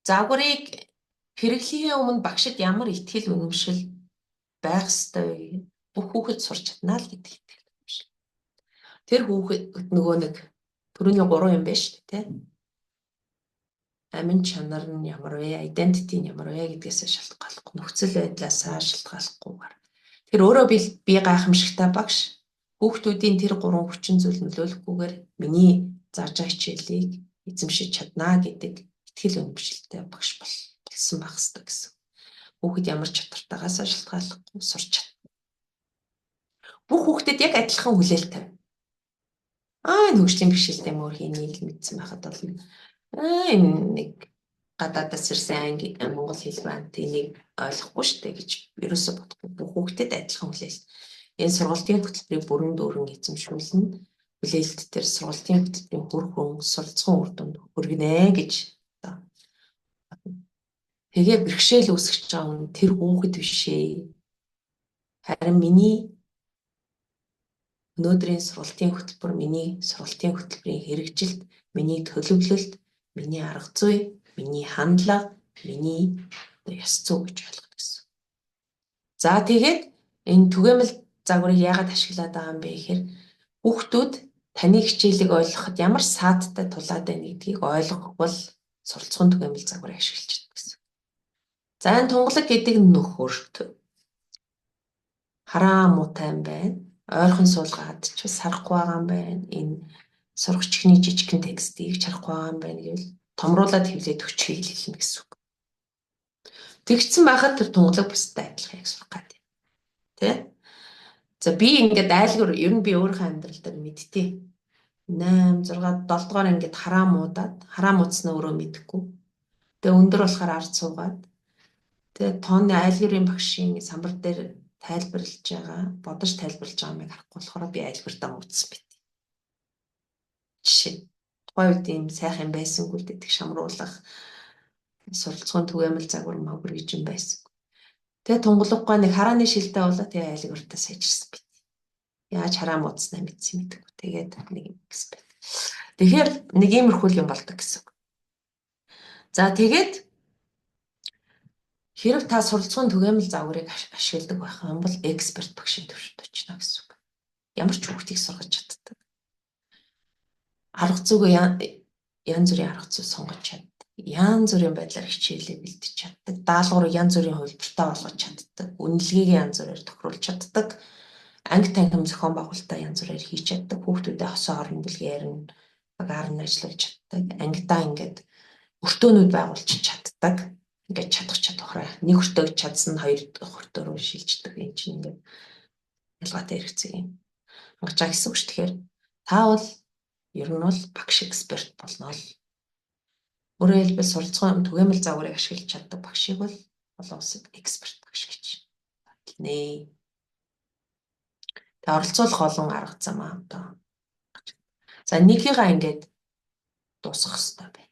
загварыг хэрэглэхийн өмнө багшид ямар ихтгэл үнэмшил байх ёстой вэ? Бүх хүүхэд сурч чадна л гэдэг ихтгэл үнэмшил. Тэр хүүхэд нөгөө нэг түрүүний 3 юм байна шүү дээ, тийм. Амин чанар нь ямар вэ? Identity нь ямар вэ гэдгээс шалтгааллахгүй, нөхцөл байдлаас шалтгааллахгүйгээр. Тэр өөрөө би гайхамшигтай багш хүүхдүүдийн тэр 3 хүчин зүйл нөлөөлөхгүйгээр миний зааж байгаа хичээлийг эзэмшиж чаднаа гэдэг итгэл үнэмшилтэй багш болсон байх ёстой гэсэн. Хүүхэд ямар чадвартайгаас шалтгааллахгүй сурч чадна. Бүх хүүхдэд яг адилхан хүлээлт тавь. Энэ хөгжлийн бэрхшээлтэй мөр хийнийг л мэдсэн байхад бол энэ нэг гадаадаас ирсэн монгол хэл байна. Тэнийг ойлгохгүй шүү дээ гэж ерөөсө бодохгүй. Бүх хүүхдэд адилхан хүлээлт. Энэ сургалтын хөтөлбөрийг бүрэн дүүрэн эзэмшүүлнэ. Хүлээлт дээр сургалтын хөтөлбөрийн хөрхөн суралцсан үр дүнд хүргэнэ гэж. Тэгээ бэрхшээл үүсгэж байгаа нь тэр хүүхэд бишээ. Харин миний өнөөдрийн сургалтын хөтөлбөр, миний сургалтын хөтөлбөрийн хэрэгжилт, миний төлөвлөлт, миний арга зүй, миний хандлага, миний ёс зүй гэж ойлгох гэсэн. За тэгээд энэ түгээмэл загварыг яагаад ашиглаад байгаа юм бэ гэхээр хүүхдүүд таны хичээлийг ойлгоход ямар саадтай тулаад байна гэдгийг ойлгох бол суралцсан түгээмэл загварыг ашиглаж байна гэсэн. За энэ тунгалаг гэдэг нөхөрт хараа муутай юм байна. Ойрхон суулгаад ч бас харахгүй байгаа юм байна. Энэ сурагчны жижигхэн текстийг харахгүй байгаа юм байна гэвэл томруулаад хэвлээд өчгийг хэлнэ гэсэн үг. Тэгсэн байхад тэр тунгалаг бусдад адилхан яг сурах гэдэг. Тэ? За би ингээд айлгуур ер нь би өөрийнхөө амьдрал дээр мэдтий. 8, 6, 7 дугаар ингээд хараа муудсан өөрөө мэдэхгүй. Тэгээ өндөр болохоор ард суугаад тэгээ тооны айлгуурын багшийн самбар дээр бодож тайлбарлаж байгаа юмыг харахгүй болохоор би айлгууртаа муудсан байт. Жишээ. Тухайн үед ийм сайхан байсангүй л гэдэг шамруулах суралцсан түгээмэл загвар магвар гэж юм байсан. Тэгээ тунгалахгүй нэг харааны шилдэ болоо тэгээ айлгууртаа сайжирсан байт. Яаж хараа муудснаа мэдсэн мэдгүй. Тэгээд нэг юм гэсэн байт. Тэгэхээр нэг иймэрхүү юм болдог гэсэн. За тэгээд хэрэг та суралцсан түгээмэл загварыг ашигладаг байх юм бол эксперт багшийн төвшөнд очно гэсэн үг. Ямар ч хүүхдийг сургаж чаддаг. Арга зүйг янз бүрийн арга зүй сонгож чаддаг. Янз бүрийн байдлаар хичээлээ бэлдэж чаддаг. Даалгавар янз бүрийн хувилбартай болгож чаддаг. Үнэлгээг янз бүрээр тохируулж чаддаг. Анги танхим зохион байгуулалтаа янз бүрээр хийж чаддаг. Хүүхдүүдэд хосоо орон бүлгээр нь багаар нь ажиллуулж чаддаг. Ангидаа ингээд өртөөнүүд байгуулж чаддаг. Ингээд чадах чадвараа нэг өртөөг чадсан хоёр дахь өртөө рүү шилждэг. Энэ чинь ингээд ялгаатай хэрэгцээ юм. Ангачаа гэсэн үг ш. Тэгэхээр та бол ер нь бол багш эксперт болно л. Өөрөөр хэлбэл суралцсан түгээмэл загварыг ашиглаж чаддаг багшийг бол олон улсад эксперт багш гэж хэлнэ. Тэгээ оролцуулах олон арга зам аа одоо. За нэгийгээ ингээд дуусгах хэрэгтэй байна.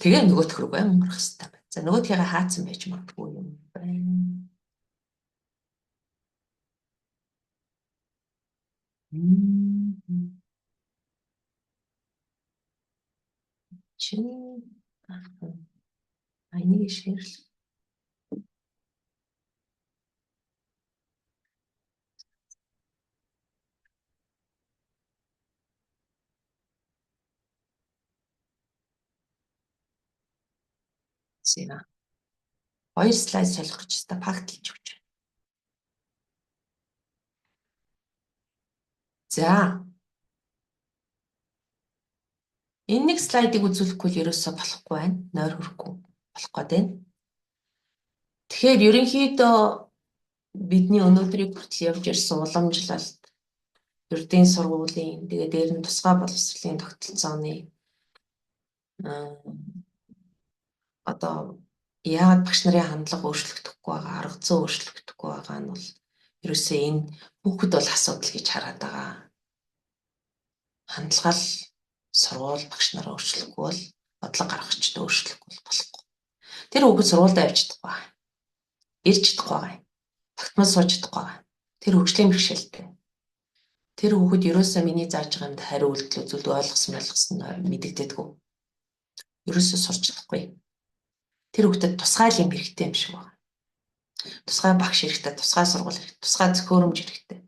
Тэгээ нөгөөх рүү амрах хэрэгтэй байна. За нөгөөдхийгээ хаацсан байж магадгүй юм байна. Чин айныг ширл. Сина. 2 слайд солих гэж байна. Фактлж өгч. За. Энэ нэг слайдыг үзүүлэхгүй ерөөсөө болохгүй байна. Нойр хүрэхгүй болох гэдэг. Тэгэхээр ерөнхийдөө бидний өнөөдрийг хүртэл явж ирсэн уламжлалт ердийн сургуулийн тэгээд дээр нь тусгай боловсролын тогтолцооны одоо яагаад багш нарын хандлага өөрчлөгдөхгүй байгаа, арга зүй өөрчлөгдөхгүй байгаа нь бол ерөөсөө энэ хүүхэд бол асуудал гэж хараад байгаа. Хандлага л сургууль багш нараа өөрчлөхгүй бол бодлого гаргагчд өөрчлөхгүй болохгүй. Тэр хүүхэд сургуульд авч чадахгүй. Ирж чадахгүй байгаа. Тогтмол сууж чадахгүй байгаа. Тэр хөгжлийн бэрхшээлтэй. Тэр хүүхэд ерөөсөө миний зааж байгаа юмд хариу үйлдэл үзүүлдэг ойлгосон мэдэгдээдгүй. Ерөөсөө сурч чадахгүй. Тэр хүүхдэд тусгай юм хэрэгтэй юм шиг байна. Тусгай багш хэрэгтэй, тусгай сургууль хэрэгтэй, тусгай зөвхөөрөмж хэрэгтэй.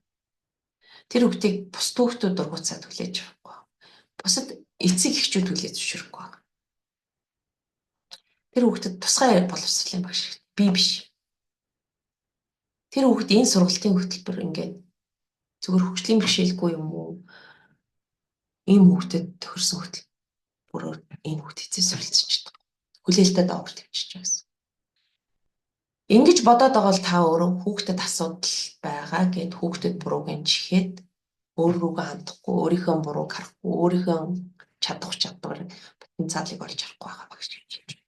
Тэр хүүхдийг бус хүүхдүүд дургуцаад хүлээж авахгүй. Бусад эцэг эхчүүд хүлээж зөвшөөрөхгүй байна. Тэр хүүхдэд тусгай боловсролын багш хэрэгтэй. Би биш. Тэр хүүхэд энэ сургалтын хөтөлбөр ингээд зөвхөн хөгжлийн бэрхшээлгүй юм уу? Ийм хүүхдэд тохирсон хөтөлбөрөөр энэ хүүхд эцэс суралцж чаддаг. Хүлээлтэд аваар тавьчих гэсэн. Ингэж бодоод байгаа бол та өөрөө хүүхдэд асуудал байгаа гэд хүүхдэд бурууг чихээд өөр рүүгээ хандахгүй, өөрийнхөө бурууг харахгүй, өөрийнхөө чадах чадвар потенциалыг олж харахгүй байгаа багш гэж хэлж байна.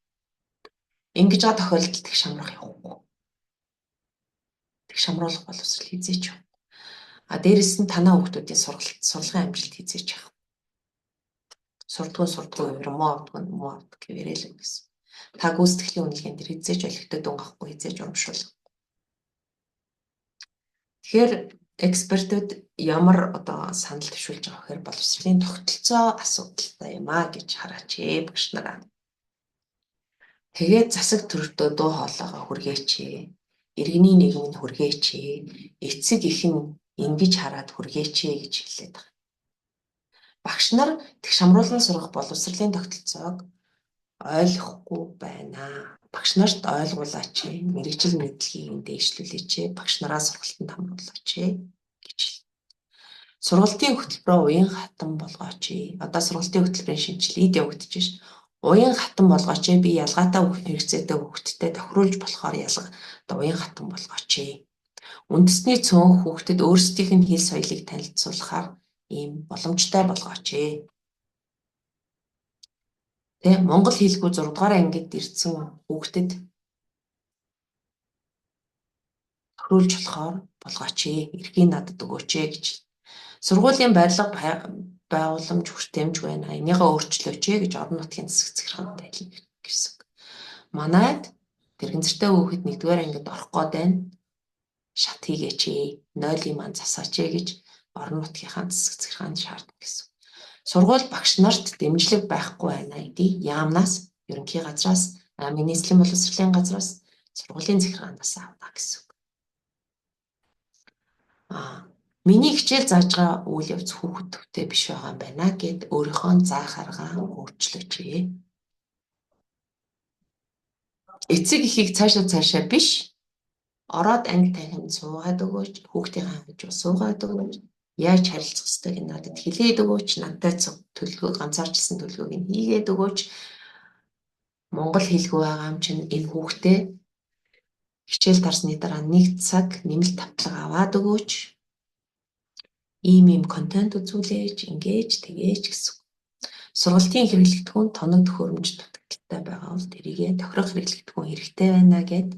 Ингэж байгаа тохиолдолд их шамрах явахгүй. Тэг шамруулах боловсрол хизээч явахгүй. Дээрэс нь танаа хүүхдүүдийн сургалтын амжилт хизээч явахгүй. Сурдгүй муу авдаг гэвэрэл гэсэн. Та гүйцэтгэлийн үнэлгээнд дэр хизээж олигтой дүн авахгүй хизээж урамшуулах. Тэгэхээр экспертүүд ямар одоо санал төвшүүлж байгаа гэхээр боловсролын тогтолцоо асуудалтай юм аа гэж хараач багш нараа. Тэгээд засаг төрөлтөө дуу хоолойгоо хүргээч. Иргэний нийгэмд хүргээч. Эцэг их нь ингэж хараад хүргээч гэж хэлээд байгаа. Багш нар тэг шамруулан сурах боловсролын тогтолцоог ойлгохгүй байна. Багш нарт ойлгуулаач, мэргэжил мэдлэгийг дээшлүүлээч, багш нараа сургалтанд хамруулаач гэж хэл. Сургалтын хөтөлбөрөө уян хатан болгооч. Одоо сургалтын хөтөлбөрийн шинжилгээд явагдаж шин. Уян хатан болгооч. Би ялгаатай хэрэгцээтэй хүүхдтэй тохируулж болохоор одоо уян хатан болгооч. Үндэсний цөөн хүүхдэд өөрсдийнх нь хэл соёлыг танилцуулахаар ийм боломжтой болгооч. Тэ Монгол хэлгүй 6 дугаар ангид ирсэн хүүхдэд тохируулж болгооч. Эрхийн надад өгөөч гэж. Сургуулийн барилга байгууламж хүртээмж байна. Энийгээ өөрчлөөч гэж орон нутгийн засаг захиргаанд хэлсэн. Манайд тэрэгцэртэй хүүхэд 1-р ангид орох гээд байна. Шат хийгээч. 0-ийн маань засаач гэж орон нутгийнхаа засаг захиргаанд шаардна гэсэн. Сургууль багш нарт дэмжлэг байхгүй байна гэдэг яамнаас ерөнхий газраас миний эзлэн боловсролын газраас сургуулийн захиргаанаас авна гэсэн. Миний хичээл зааж байгаа үйл явц хүүхэд төвтэй биш байгаа юм байна гэд өөрийнхөө заах аргаа өөрчлөөч. Эцэг эхийг цаашаа биш ороод анги танхимд суугаад өгөөч, хүүхдийн хангаж суугаад өгөөч, яаж харилцах ёстойг надад хэлээд өгөөч, надтай төлөвлөгөө ганцаарчсан төлөвлөгөөг нь хийгээд өгөөч. Монгол хэлгүй байгаа юм чинь энэ хүүхдээ хичээл тарсны дараа 1 цаг нэмэлт тавтлага аваад өгөөч. Ийм контент үзүүлээж, ингэж тэгээж гэсэн. Сургалтын хэрэглэгдэхүүн тоног төхөөрөмж дутагдaltaй байгаа бол тэрийгэ тохирох хэрэглэгдэхүүн хэрэгтэй байна гэд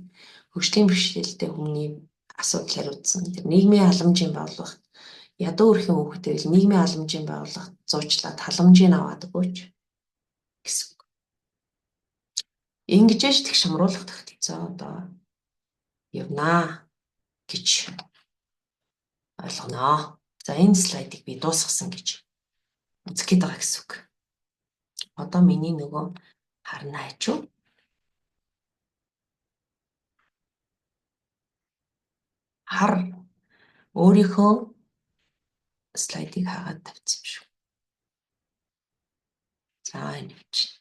хөгжлийн бэрхшээлтэй хүмүүний асуудал хариуцсан. Тэр нийгмийн халамжийн байгууллага ядуу өрхийн хүүхдээ л нийгмийн халамжийн байгууллага зуучлаад халамжийг аваад өгөөч гэсэн. Ингэж тэгш хамруулах тогтолцоо одоо явнаа гэж ойлгоноо. За энэ слайдыг би дуусгасан гэж үзэх гээд байгаа гэсэн үг. Одоо миний нөгөө харна хажуу. Хар өөрийнхөө слайдыг хаагаад тавьсан юм шүү. За энэ чинь.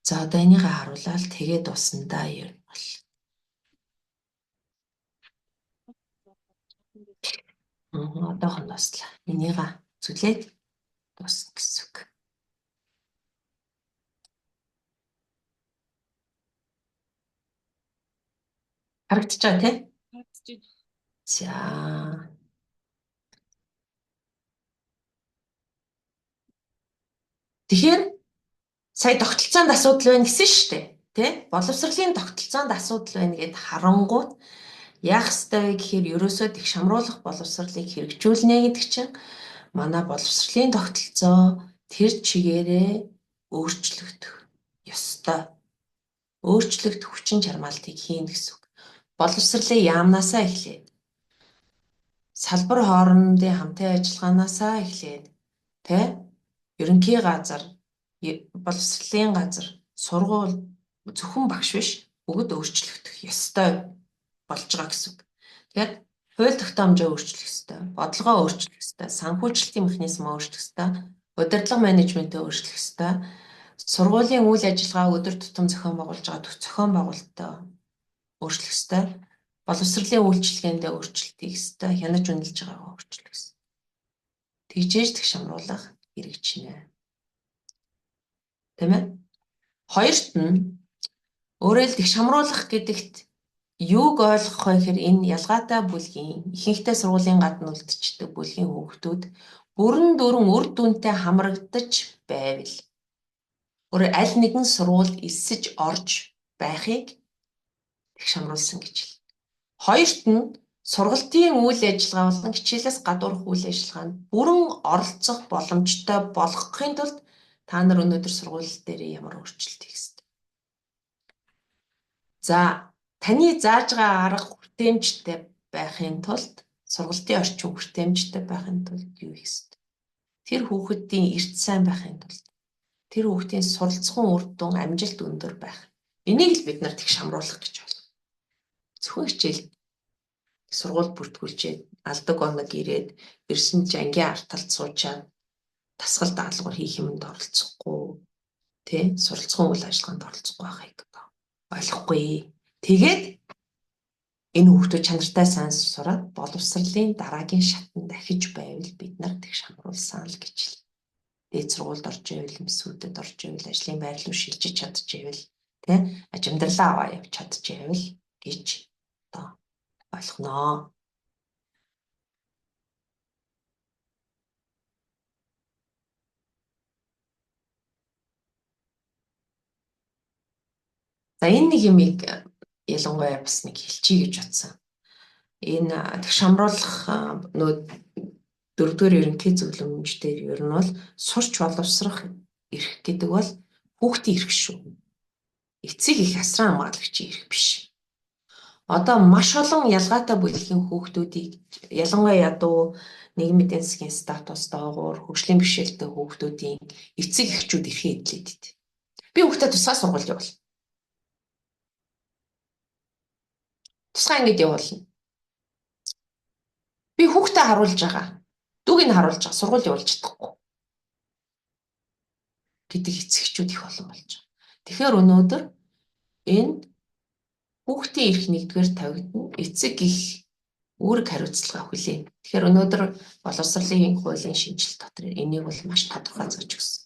За одоо энийгээ харуулаад тэгээд дуусандаа ер нь бол. Одоохон дуслаа. Энийгээ зүлээд дуусна гэсэн үг. Харагдаж байгаа тийм? Харагдаж байна. За. Тэгэхээр сая тогтолцоонд асуудал байна гэсэн шүү дээ. Тэ? Боловсролын тогтолцоонд асуудал байна гэд харангуут яах ёстой вэ гэхээр ерөөсөө их шамруулах боловсролыг хэрэгжүүлнэ гэдэг чинь манай боловсролын тогтолцоо тэр чигээрээ өөрчлөгдөх ёстой. Өөрчлөгдөх хүчин чармаалтыг хийнэ гэсэн үг. Боловсролын яамнаасаа эхлээд салбар хоорондын хамтын ажиллагаанасаа эхлээд тэ ерөнхий газар, боловсролын газар, сургууль зөвхөн багш биш бүгд өөрчлөгдөх ёстой болж байгаа гэсэн үг. Тэгэхээр хууль тогтоомжоо өөрчлөх ёстой, бодлогоо өөрчлөх ёстой, санхүүжилтийн механизмаа өөрчлөх ёстой, удирдлага менежментээ өөрчлөх ёстой, сургуулийн үйл ажиллагаа өдөр тутам зохион байгуулж байгаа зохион байгуулалтаа өөрчлөх ёстой, боловсролын үйлчилгээндээ өөрчлөлт хийх ёстой, хянаж үнэлж байгаагаа өөрчлөх ёстой. Тэгжээж тэгш хамруулах хэрэгжинэ. Тэ мэ? Хоёрт нь өөрөөр тэгш хамруулах гэдэгт юуг ойлгох вэ гэхээр энэ ялгаатай бүлгийн ихэнхдээ сургуулийн гадна үлдчихдэг бүлгийн хүүхдүүд бүрэн дүүрэн үр дүнтэй хамрагдаж байвал өөрөөр аль нэгэн сургуульд элсэж орж байхыг тэгш хамруулсан гэж хэл. Хоёрт нь сургалтын үйл ажиллагаа болон хичээлээс гадуурх үйл ажиллагаанд бүрэн оролцох боломжтой болгохын тулд та нар өнөөдөр сургууль дээр ямар өөрчлөлт хийх ёстой. За таны зааж байгаа арга хүртээмжтэй байхын тулд сургалтын орчин хүртээмжтэй байхын тулд юу хийх ёстой? Тэр хүүхэдийн эрт сайн байхын тулд тэр хүүхдийн суралцсан үр дүн амжилт өндөр байх. Энийг л бид нар тэгш хамруулах гэж байна. Зөвхөн хичээл сургууль бүртгүүлчихэд алдаг оног ирээд ирсэн ч ангийн арт талд суучаад тасгал даалгавар хийх юмд оролцохгүй тий суралцсан үйл ажиллагаанд оролцохгүй байхыг ойлгохгүй. Тэгээд энэ хүүхдүүд чанартай сайн сураад боловсролын дараагийн шатанд дахиж байвал бид нар тэгш хамруулсан л гэж л. Дээд сургуульд орж ивэл, месүүдэд орж ивэл, ажлын байр руу шилжиж чадчихвэл, тий ажимдарлаа аваа явж чадчихвэл гэж одоо ойлгоно. За энэ нэг юмыг ялангуяа бас нэг хэлчихье гэж бодсон. Энэ шамруулах нөө дөрөвдүгээр ерөнхий зөвлөмж дээр ер нь бол сурч боловсрох эрх гэдэг бол хүүхдийн эрх шүү. Эцэг их асран хамгаалагчийн эрх биш. Одоо маш олон ялгаатай бүлгийн хүүхдүүдийг ялангуяа ядуу нийгмийн эдийн засгийн статус доогуур хөгжлийн бэрхшээлтэй хүүхдүүдийн эцэг эхчүүд эрхээ эдлээд байд. Би хүүхдээ тусгай сургуульд явуулна. Тусгай ангид явуулна. Би хүүхдээ харуулж байгаа. Дүүгийг харуулж байгаа. Сургууль явуулж чадахгүй гэдэг эцэгчүүд их олон болж байгаа. Тэгэхээр өнөөдөр энэ хүүхдийн эрх нэгдүгээр тавигдана. Эцэг их үүрэг хариуцлага хүлээн. Тэгэхээр өнөөдөр боловсролын хуулийн шинжилт дотор энийг бол маш тодорхой зааж өгсөн.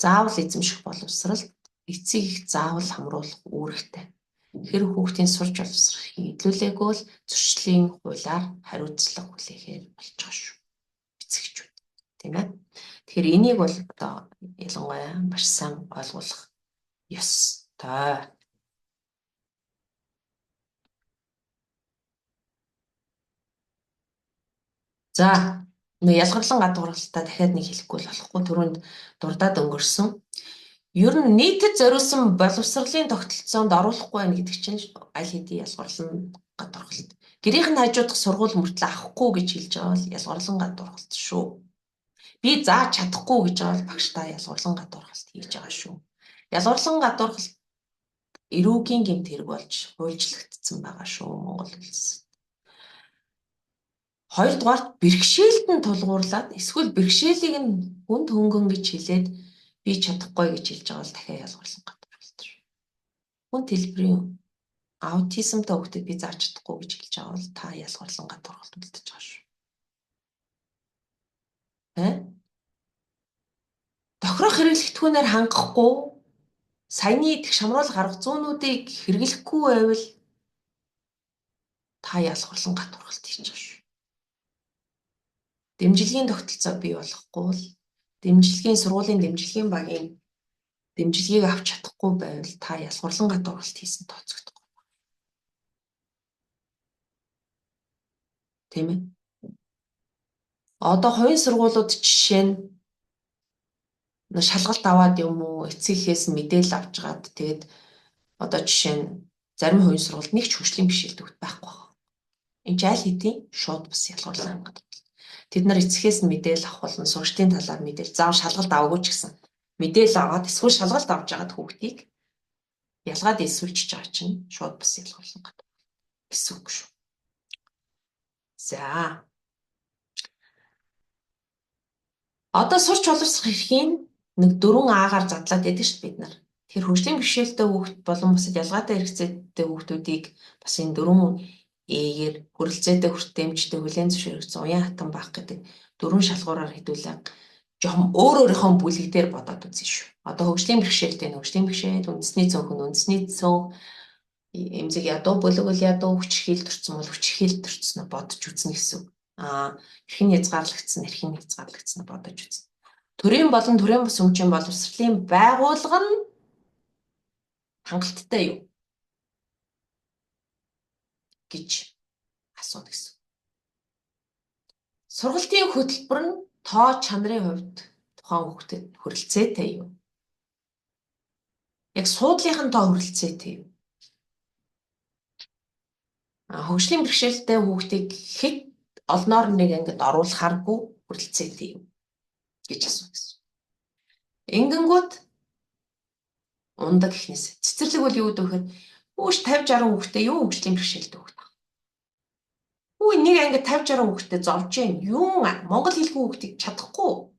Заавал эзэмших боловсрал эцэг их заавал хамруулах үүрэгтэй. Хэрэг хүүхдийн сурч боловсрохыг илүүлээгүй бол зөрчлийн хуулиар хариуцлага хүлээхээр болж байгаа шүү. Эцэгчүүд. Тийм ээ. Тэгэхээр энийг бол одоо ялангуяа маш сайн ойлгох ёстой. За, ялгарлан гадуурхалтаа дахиад нэг хэлэхгүй л болохгүй түрүүнд дурдаад өнгөрсөн. Ер нь нийтэд зориулсан боловсролын тогтолцоонд оруулахгүй байна гэдэг чинь аль хэдийн ялгарлан гадуурхалт. Гэрийнх нь хажуудах сургууль мөртлөө авахгүй гэж хэлж байгаа бол ялгарлан гадуурхалт шүү. Би зааж чадахгүй гэж байгаа бол багштай ялгарлан гадуурхалт хийж байгаа шүү. Ялгарлан гадуурхалт эрүүгийн гэмт хэрэг болж хуульчлагдсан байгаа шүү Монгол улсад. Хоёрдугаарт бэрхшээлд нь тулгуурлаад эсвэл бэрхшээлийг нь хүнд хөнгөн гэж хэлээд би чадахгүй гэж хэлж байгаа бол дахиад ялгарлан гадуурхалт шүү. Хүн хэлбэрийн аутизмтай хүүхдэд би зааж чадахгүй гэж хэлж байгаа бол та ялгарлан гадуурхалт үлдэж байгаа шүү. Тохирох хэрэглэгдэхүүнээр хангахгүй саяны идэх шамруулах арга зүйнүүдийг хэрэглэхгүй байвал та ялгарлан гадуурхалт хийж байгаа шүү. Дэмжлэгийн тогтолцоо бий болохгүй бол дэмжлэгийн сургуулийн дэмжлэгийн багийн дэмжлэгийг авч чадахгүй байвал та ялгарлан гадуурхалт хийсэн тооцогдох. Тийм ээ. Одоо хувийн сургуулиуд жишээ нь шалгалт аваад юм уу эцэгхээс мэдээлэл авч гаад тэгээд одоо жишээ нь зарим хувийн сургуульд нэг ч хөгжлийн бэрхшээлтэй хүүхэд байхгүй байна. Энд аль хэдийн шууд бас ялгарлан гадуурхалт. Тэд нар эцэгхээс нь мэдээлэл авах болно, сургалтын талаар мэдээлэл, заавал шалгалт аваагүй ч гэсэн мэдээлэл аваад эсвэл шалгалт авч байгаад хүүхдийг ялгаад эсвэлжиж байгаа чинь шууд бас ялгарлан гадуурхалт гэсэн үг шүү. За. Одоо сурч боловсрох эрхийн нэг 4 аагаар задлаад байдаг шүү бид нар. Тэр хөгжлийн бэрхшээлтэй хүүхд болон бусад ялгаатай хэрэгцээтэй хүүхдүүдийг бас энэ 4 ээгээр хүрэлцээтэй хүртээмжтэй хүлээн зөвшөөрөгдсөн уян хатан байх гэдэг 4 шалгуураар хэдүүлээ жоохон өөрийнхөө бүлэг дээр бодоод үзье шүү. Одоо хөгжлийн бэрхшээлтэй хөгжлийн бэрхшээл, үндэсний цөөхөн үндэсний цөөх, эмзэг ядуу бүлэг бол ядуу хүчирхийлэлт төрсөн бол хүчирхийлэлт төрсөн бодож үзнэ гэсэн үг. Эрхэн хязгаарлагдсан эрхэн хязгаарлагдсан бодож үзнэ. Төрийн болон төрийн бус өмчийн боловсролын байгууллага нь хангалттай юу гэж асууна гэсэн. Сургалтын хөтөлбөр нь тоо чанарын хувьд тухайн хүүхдэд хүрэлцээтэй юу? Яг суудлынхын тоо хүрэлцээтэй юу? Хөгжлийн бэрхшээлтэй хүүхдийг хэд олноор нэг ангид оруулахааргүй хүрэлцээтэй юу гэж асууна гэсэн. Ингэнгүүт ундаг ихнээс цэцэрлэг бол юу гэдэг вэ? Хүүш 50-60 хүүхдээ юу хөгжлийн бэрхшээлтэй хүүхд. Үгүй нэг ангид 50-60 хүүхдээ зовж जैन. Юу монгол хэлгүй хүүхдийг чадахгүй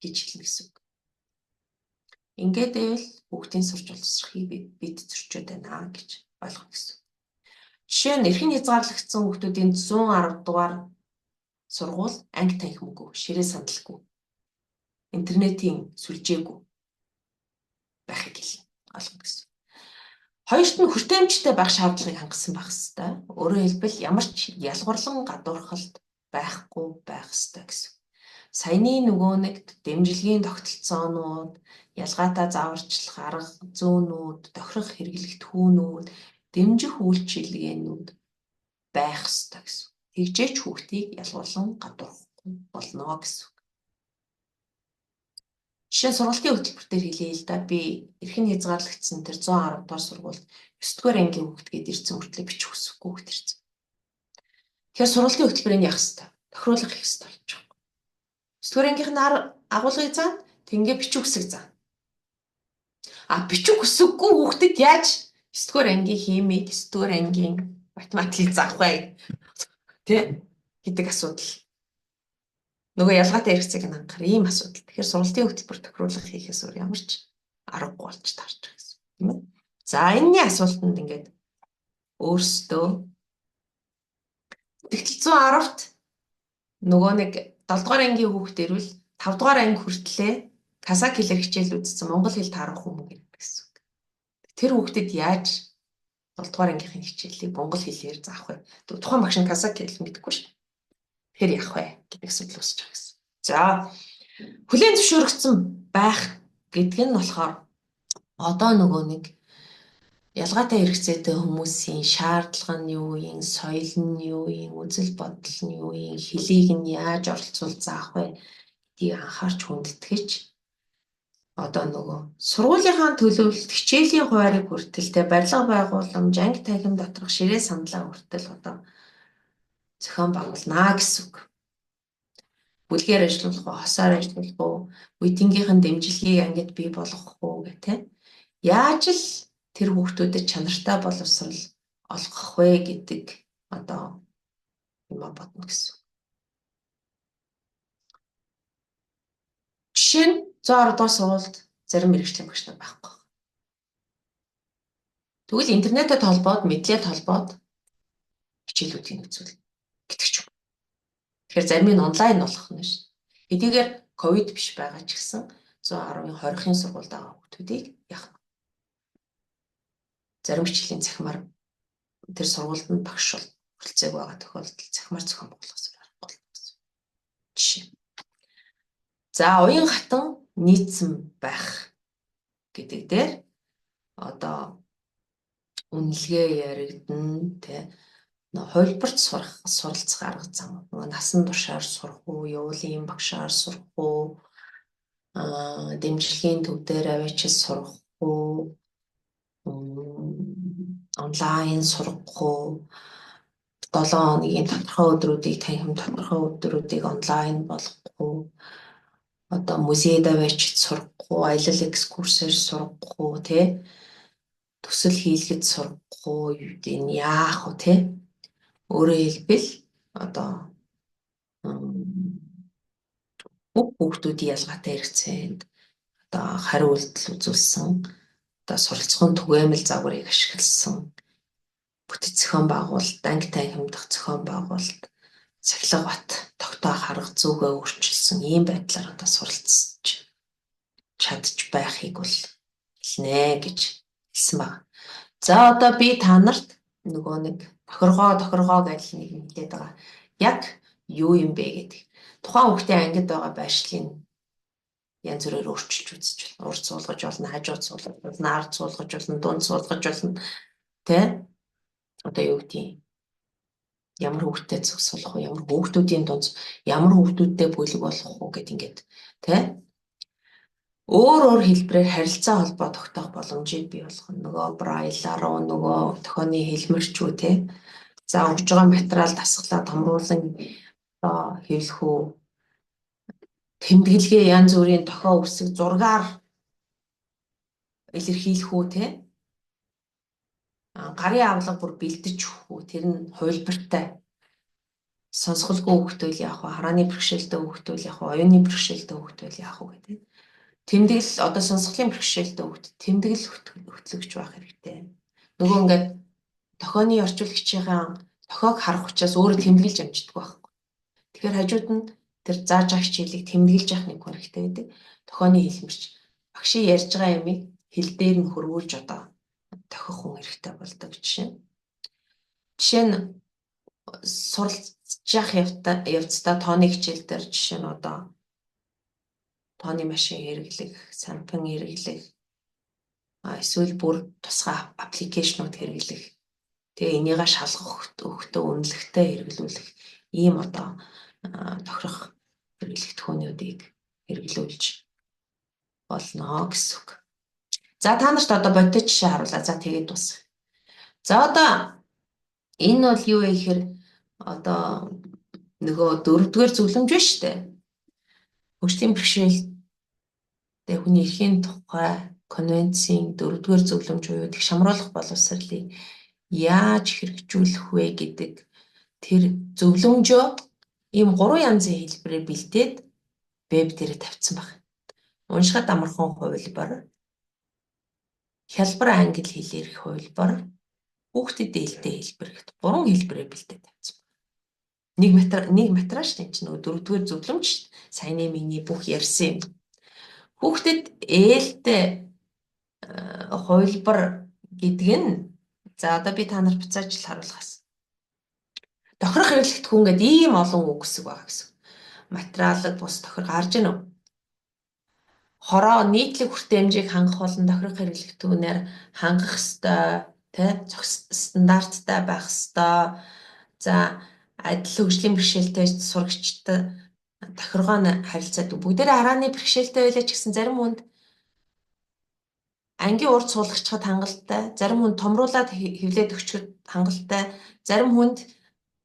гэж хэлнэ гэсэн үг. Ингээд байвал хүүхдийн сурч боловсрохыг бид зөрчөөд байна гэж ойлгох гэсэн. Жишээ нь эрхэн хязгаарлагдсан хүүхдүүдийн 110 дугаар сургууль анги танхимгүй, ширээ сандалгүй, интернетийн сүлжээгүй байхыг хэлнэ. Ойлгох гэсэн. Хоёрт нь хүртээмжтэй байх шаардлагыг хангасан байх ёстой. Өөрөөр хэлбэл ямар ч ялгуурлан гадуурхалт байхгүй байх ёстой гэсэн. Саяны нөгөө нэг дэмжлэгийн тогтолцоонууд, ялгаатай зааварчлах арга зүүнүүд, тохирох хэрэглэгдэхүүнүүд, дэмжих үйлчилгээнүүд байх ёстой гэсэн. Тэгжээч хүүхдийг ялгуурлан гадуурхахгүй болно гэсэн. Жишээ нь сургалтын хөтөлбөр дээр хэлээ л да. Би эрхэн хязгаарлагдсан тэр 110 дугаар сургуульд 9 дугаар ангийн хүүхд гээд ирсэн хүртлээр бичих хүсэхгүй хүүхд ирсэн. Тэгэхээр сургалтын хөтөлбөрийг яах ёстой? Тохируулах их ёстой болж байгаа. 9 дугаар ангийнхны агуулгыг заана, тэгээ бичих хүсэг заана. Бичих хүсэггүй хүүхдэд яаж 9 дугаар ангийн химийг, 9 дугаар ангийн математикийг заах вэ? Тэ гэдэг асуудал. Нөгөө ялгаатай хэрэгцээг нь хангахаар ийм асуудал. Тэгэхээр сургалтын хөтөлбөр тохируулах хийхээс өөр ямар ч аргагүй болж таарч байгаа гэсэн. Тийм ээ. За энэний асуултанд ингээд өөрсдөө тэгтэл 110-т нөгөө нэг 7 дугаар ангийн хүүхд ирвэл 5 дугаар анги хүртлээр казак хэлээр хичээл үзсэн монгол хэл таарах хүмүүс гэсэн. Тэр хүүхдэд яаж 7 дугаар ангийнхын хичээлийг монгол хэлээр заах вэ? Тухайн багш нь казак хэл мэдэхгүй шүү. Тэр яах вэ гэдэг асуудал үүсэж байгаа гэсэн. За хүлээн зөвшөөрөгдсөн байх гэдэг нь болохоор одоо нөгөө нэг ялгаатай хэрэгцээтэй хүмүүсийн шаардлага нь юу юм, соёл нь юу юм, үзэл бодол нь юу юм, хэлийг нь яаж оролцуул заах вэ гэдгийг анхаарч хүндэтгэж одоо нөгөө сургуулийнхаа төлөвлөлт хичээлийн хуваарийг хүртэлтэй барилга байгууламж, анги танхим доторх ширээ сандлаа хүртэл одоо зохион байгуулнаа гэсэн үг. Бүлгээр ажиллах уу, хосоор ажиллах уу, үеийнхээ дэмжлэгийг ангид бий болгох уу гэх тээ. Яаж л тэр хүүхдүүдэд чанартай боловсрол олгох вэ гэдэг одоо юм бодно гэсэн. Жишээ нь 110 дугаар сургуульд зарим мэргэжлийн багш нар байхгүй. Тэгвэл интернетэд холбоод, мэдлээд холбоод хичээлүүдийг үзүүл гэдэг ч юм. Тэгэхээр зарим нь онлайн болох нь ш. Эдгээр ковид биш байгаа ч гэсэн 110-ын 20-ын сургуульд байгаа хүүхдүүдийг яах вэ? Зарим хичээлийн захимаар тэр сургуульд нь багш хүрэлцээг байгаа тохиолдолд захимаар зохион байгуулах аргагүй гэсэн. Жишээ. За уян хатан нийцсэн байх гэдэг дээр одоо үнэлгээ яригдана тэ хувилбарт суралцах арга зам. Нөгөө насан туршаар сурах уу, явуулын багшаар сурах уу, дэмжлэгийн төв дээр авчиж сурах уу, онлайн сурах уу, 7 хоногийн тодорхой өдрүүдийг танхим тодорхой өдрүүдийг онлайн болгох уу, одоо музейд авчиж сурах уу, аялал экскурсээр сурах уу, тэ төсөл хийлгэж сурах уу, юу яах уу, тэ өөрөөр хэлбэл одоо бүх хүүхдүүдийн ялгаатай хэрэгцээнд одоо хариу үйлдэл үзүүлсэн одоо суралцахын түгээмэл загварыг ашигласан бүтэц зохион байгуулалт, анги танхимдах зохион байгуулалт, цахилгаан бат тогтоох арга зүйгээ өөрчилсөн ийм байдлаар одоо суралцж чадж байхыг бол хэлнэ гэж хэлсэн байна. За одоо би та нарт нөгөө нэг тохиргоо гэж нэг хэлээд байгаа. Яг юу юм бэ гэдэг. Тухайн хүүхдийн ангид байгаа байршлыг янз бүрээр өөрчилж үзэж болно. Урд суулгаж болно, хажууд суулгаж болно, ард суулгаж болно, дунд суулгаж болно. Тэ? Одоо юу гэдгийг ямар хүүхдэд зөксөх уу, ямар хүүхдүүдийн дунд ямар хүүхдүүдтэй бүлэг болох уу гэд ингээд тэ? Өөр хэлбэрээр харилцаа холбоо тогтоох боломжийг бий болгоно. Нөгөө брайлаар нөгөө тохионы хэлмэрчүү тэ. За өгж байгаа материал дасглаа томруулан хэвлэх үү. Тэмдэглэгээ янз бүрийн тохио үсэг зургаар илэрхийлэх үү тэ. Гарын авлага бүр бэлдэж өгөх үү. Тэр нь хувилбартай. Сонсголгүй хөвгтөл яах вэ? Харааны бэрхшээлтэй хөвгтөл яах вэ? Оюуны бэрхшээлтэй хөвгтөл яах вэ гэдэг. Тэмдэглэл одоо сонсголын бэрхшээлтэй хөвгт тэмдэглэл хөтлөгч байх хэрэгтэй. Нөгөө ингээд тохионы орчуулагчийн тохиог харах учраас өөрөө тэмдэглэж амждаг байхгүй. Тэгэхээр хажууд нь тэр зааж байгаа хичээлийг тэмдэглэж явах нэг хэрэгтэй гэдэг. Тохионы хэлмэрч багшийн ярьж байгаа юмыг хэл дээр нь хөрвүүлж одоо тохих хүн хэрэгтэй болдог жишээ нь суралцж явцдаа тооны хичээл дээр жишээ нь одоо тооны машин хэрэглэх, сампан хэрэглэх, эсвэл бүр тусгай аппликейшнууд хэрэглэх, тэгээ энийгээ шалгах өгтөө үнэлэхтэй хэрэглүүлэх ийм одоо тохирох хэрэглэгдэхүүнүүдийг хэрэглүүлж болно гэсэн үг. За та нарт одоо бодит жишээ харуулаа. За тэгээд дуусах. За одоо энэ бол юу вэ гэхээр одоо нөгөө 4-р зөвлөмж байна шүү дээ. Хөгжлийн бэрхшээлтэй хүний эрхийн тухай конвенцийн 4-р зөвлөмж буюу их шамруулах боловсролыг яаж хэрэгжүүлэх вэ гэдэг тэр зөвлөмжөө ийм 3 янзын хэлбэрээр бэлдээд веб дээр тавьсан байна. Уншихад амархан хувилбар, хялбар англи хэлээр хувилбар, хүүхдэд ээлтэй хэлбэр гэхэд 3 хэлбэрээр бэлдээд тавьсан. Нэг материал шүү дээ. Нөгөө 4-р зөвлөмж саяны миний бүх ярьсан юм. Хүүхдэд ээлтэй хувилбар гэдэг нь за одоо би та нарт буцааж л харуулахаас. Тохирох хэрэглэгдэхүүн гэдэг ийм олон үг гэсэн байгаа гэсэн. Материалд бус тохирох харж гэнэ үү? Хороо нийтлэг хүртээмжийг хангах болон тохирох хэрэглэгдэхүүнээр хангах ёстой, стандарттай байх ёстой. За адил хөгжлийн бэрхшээлтэй сурагчтай тохиргоо нь харилцаадаг. Бүгдээрээ харааны бэрхшээлтэй байлаа ч гэсэн зарим хүнд ангийн урд суулгачхад хангалттай, зарим хүнд томруулаад хэвлээд өгчөд хангалттай, зарим хүнд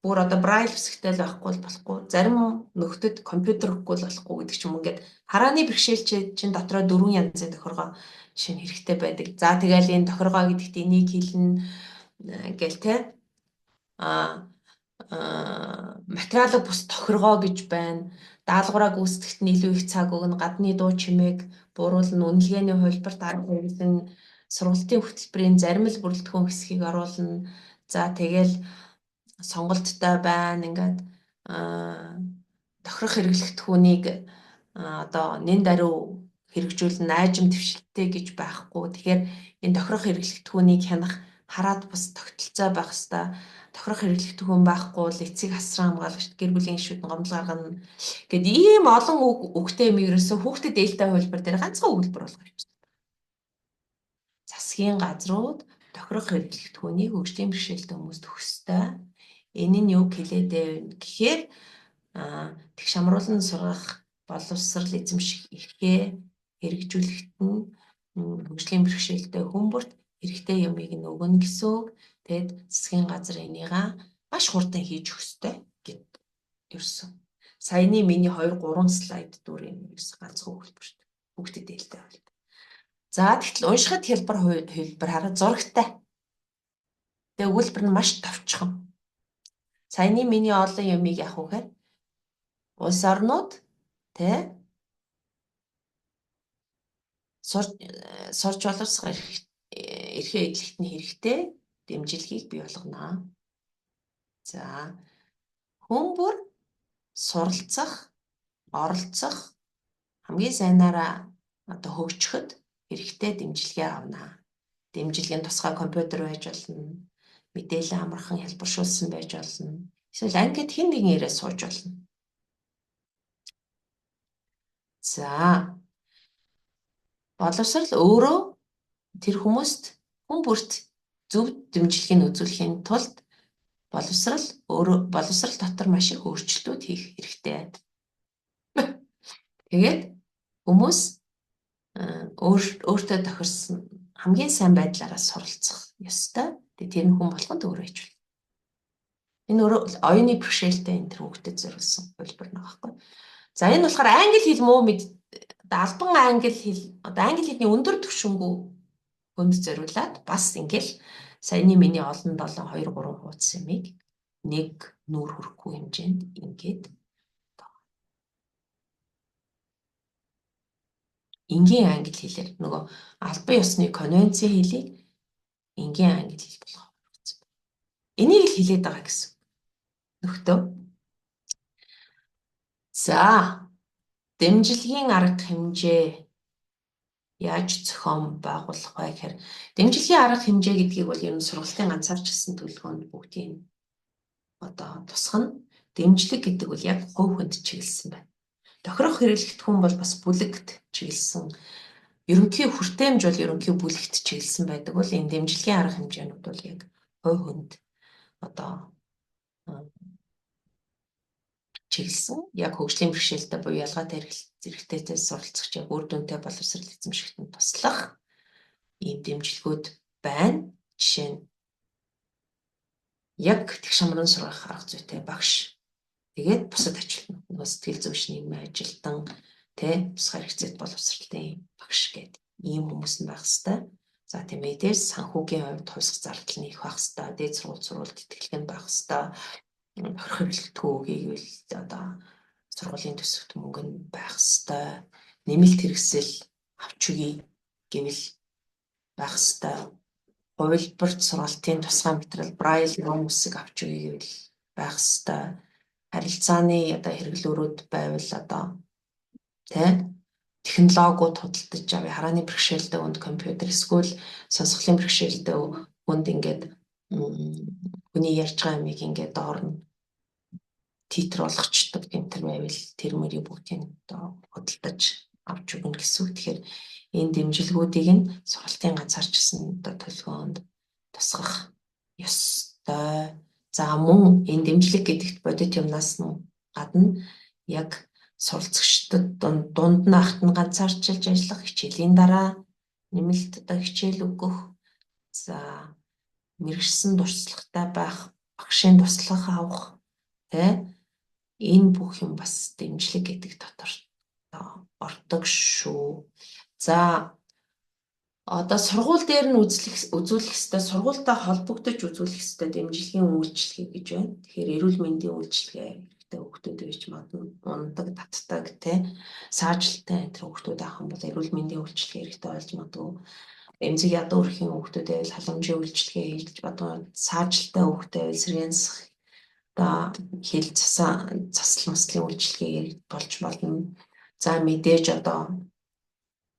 бүр одоо braille хэсэгтэй л байхгүй болохгүй, зарим нөхдөд компьютер өгөхгүй болохгүй гэдэг ч юм ингээд харааны бэрхшээлчид чинь дотроо 4 янзын тохиргоо жишээ нь хэрэгтэй байдаг. За тэгэл энэ тохиргоо гэдэгт энийг хэлнэ гэл те материалын бус тохиргоо гэж байна. Даалгавраа гүйцэтгэхэд нь илүү их цаг өгнө, гадны дуу чимээг бууруулна, үнэлгээний хувилбарт арга хэрэглэн, сургалтын хөтөлбөрийн зарим л бүрэлдэхүүн хэсгийг оруулна. За тэгэл сонголттой байна. Ингээд тохирох хэрэглэгдэхүүнийг одоо нэн даруй хэрэгжүүлэн наажим твшилттэй гэж байхгүй. Тэгэхээр энэ тохирох хэрэглэгдэхүүнийг хянах хараад бас тогтолцоо байх хэвээр. Тохирох хэрэглэгдэхүүн байхгүй бол эцэг асран хамгаалагчд гэр бүлийн гишүүд нь гомдол гаргана. Гэт ийм олон үгтэй юм ерөөсөө хүүхдэд ээлтэй хувилбар дээр ганцхан өгүүлбэр болгох юм. Засгийн газрууд тохирох хэрэглэгдэхүүнийг хөгжлийн бэрхшээлтэй хүмүүст өгөх ёстой. Энэ нь юу хэлээд байна гэхээр тэг шамруулан сургах боловсрал эзэмших эрхээ хэрэгжүүлэхэд нь хөгжлийн бэрхшээлтэй хүмүүст хэрэгтэй юмыг нь өгнө гэсэн үг. Тэгэд засгийн газар энийгээ маш хурдан хийж өгөх ёстой гэд ерсөн. Саяны миний 2-3 слайд дүрийн ерөөс ганцхан өгүүлбэр. Бүгдэд ээлтэй хувилбар. За тэгтэл уншихад хялбар хувилбар хараад зурагтай. Тэгээ өгүүлбэр нь маш товчхон. Саяны миний олон юмыг яах вэ гэхээр улс орнууд тэ сурч боловсрох эрхээ эдлэгт нь хэрэгтэй дэмжлэгийг бий болгоно. За хүн бүр суралцах, оролцох хамгийн сайнаараа одоо хөгжөхөд хэрэгтэй дэмжлэгээ авна. Дэмжлэг нь тусгай компьютер байж болно, мэдээлэл амархан хэлбэршүүлсэн байж болно. Эсвэл ангид хэн нэгэн ирээ сууж болно. За боловсрал өөрөө тэр хүмүүст хүн бүрт зөв дэмжлэгийг үзүүлэхийн тулд боловсрал дотор маш их өөрчлөлтүүд хийх хэрэгтэй. Тэгээд хүмүүс өөртөө тохирсон хамгийн сайн байдлаараа суралцах ёстой. Тэгээд тэр нь хүн болгонд өөрөө хийж байна. Энэ өөрөө оюуны бэрхшээлтэй энэ төр хүүхдэд зориулсан хувилбар нэг байхгүй. За энэ болохоор англи хэл муу албан англи хэл одоо англи хэлний өндөр түвшингүй хүнд зориулаад бас ингээл саяны миний олон 7 2 3 хуудас юмыг нэг нүүр хүрэхгүй хэмжээнд ингээд энгийн англи хэлээр нөгөө албан ёсны конвенцийн хэлийг энгийн англи хэл болгох хэрэгцээ. Энийг л хэлээд байгаа гэсэн. Нөхдөө. За дэмжлэгийн арга хэмжээ яаж зохион байгуулах вэ гэхээр дэмжлэгийн арга хэмжээ гэдгийг бол ер нь сургалтын ганцаарчилсан төлөвлөгөөнд бүгдийн одоо тусах нь дэмжлэг гэдэг бол яг хувь хүнд чиглэсэн байна. Тохирох хэрэглэгдэхүүн бол бас бүлэгт чиглэсэн. Ерөнхий хүртээмж бол ерөнхий бүлэгт чиглэсэн байдаг бол энэ дэмжлэгийн арга хэмжээнүүд бол яг хувь хүнд одоо чиглэсэн яг хөгжлийн бэрхшээлтэй буюу ялгаатай зэрэгтэйтэй суралцагч яг үр дүнтэй боловсрол эзэмшигтэн туслах ийм дэмжлэгүүд байна. Жишээ нь яг тэгш амран сургах арга зүйтэй багш. Тэгээд бусад ажилтнууд сэтгэл зүйч нийгмийн ажилтан тусгай хэрэгцээт боловсролтын багш гэдэг ийм хүмүүс нь байх хэвээр. За тийм мэдээж санхүүгийн хувьд хувьсах зардал нь их байх хэвээр. Дээд сургуульд итгэлтэй байх хэвээр. Хорхирлтгүйгээл одоо сургуулийн төсөвт мөнгө нь байх хэвээр. Нэмэлт хэрэгсэл авч үгүй гэвэл байх хэвээр. Хувилбарт сургалтын тусгай материал Braille ном үсэг авч үгүй гэвэл байх хэвээр. Харилцааны одоо хэрэглүүрүүд байвал одоо технологиуд худалдаж авъя, харааны бэрхшээлтэй үнд компьютер эсвэл сонсголын бэрхшээлтэй үнд ингээд хүний ярьж байгаа юмыг ингээд доор нь титр болгочдөг гэмтэр байвал тэр мөрийг бүгдийг одоо худалдаж авч өгнө гэсэн үг. Тэгэхээр энэ дэмжлэгүүдийг нь сургалтын ганцаарчилсан одоо төлөвлөгөөнд тусгах ёстой. За мөн энэ дэмжлэг гэдэгт бодит юмнаас нь гадна яг суралцагчдад дунд нь ахт нь ганцаарчилж ажиллах, хичээлийн дараа нэмэлт одоо хичээл өгөх, за мэрэгсэн туршлагатай байх, багшийн туслах авах, энэ бүх юм бас дэмжлэг гэдэг дотор ордог шүү. За одоо сургууль дээр нь үзүүлэх ёстой, сургуультай холбогдож үзүүлэх ёстой дэмжлэгийн үйлчилгээ гэж байна. Тэгэхээр эрүүл мэндийн үйлчилгээ хэрэгтэй хүүхдүүд байж магадгүй ундаг, татдаг, саажилттай энэ хүүхдүүд авах юм бол эрүүл мэндийн үйлчилгээ хэрэгтэй болж магадгүй. Эмзэг ядуу өрхийн хүүхдүүд байвал халамжийн үйлчилгээ хийж бодгоо, саажилттай хүүхдтэй байвал сэргэнсэх одоо хил засал маслын үйлчилгээ болж болно. За мэдээж одоо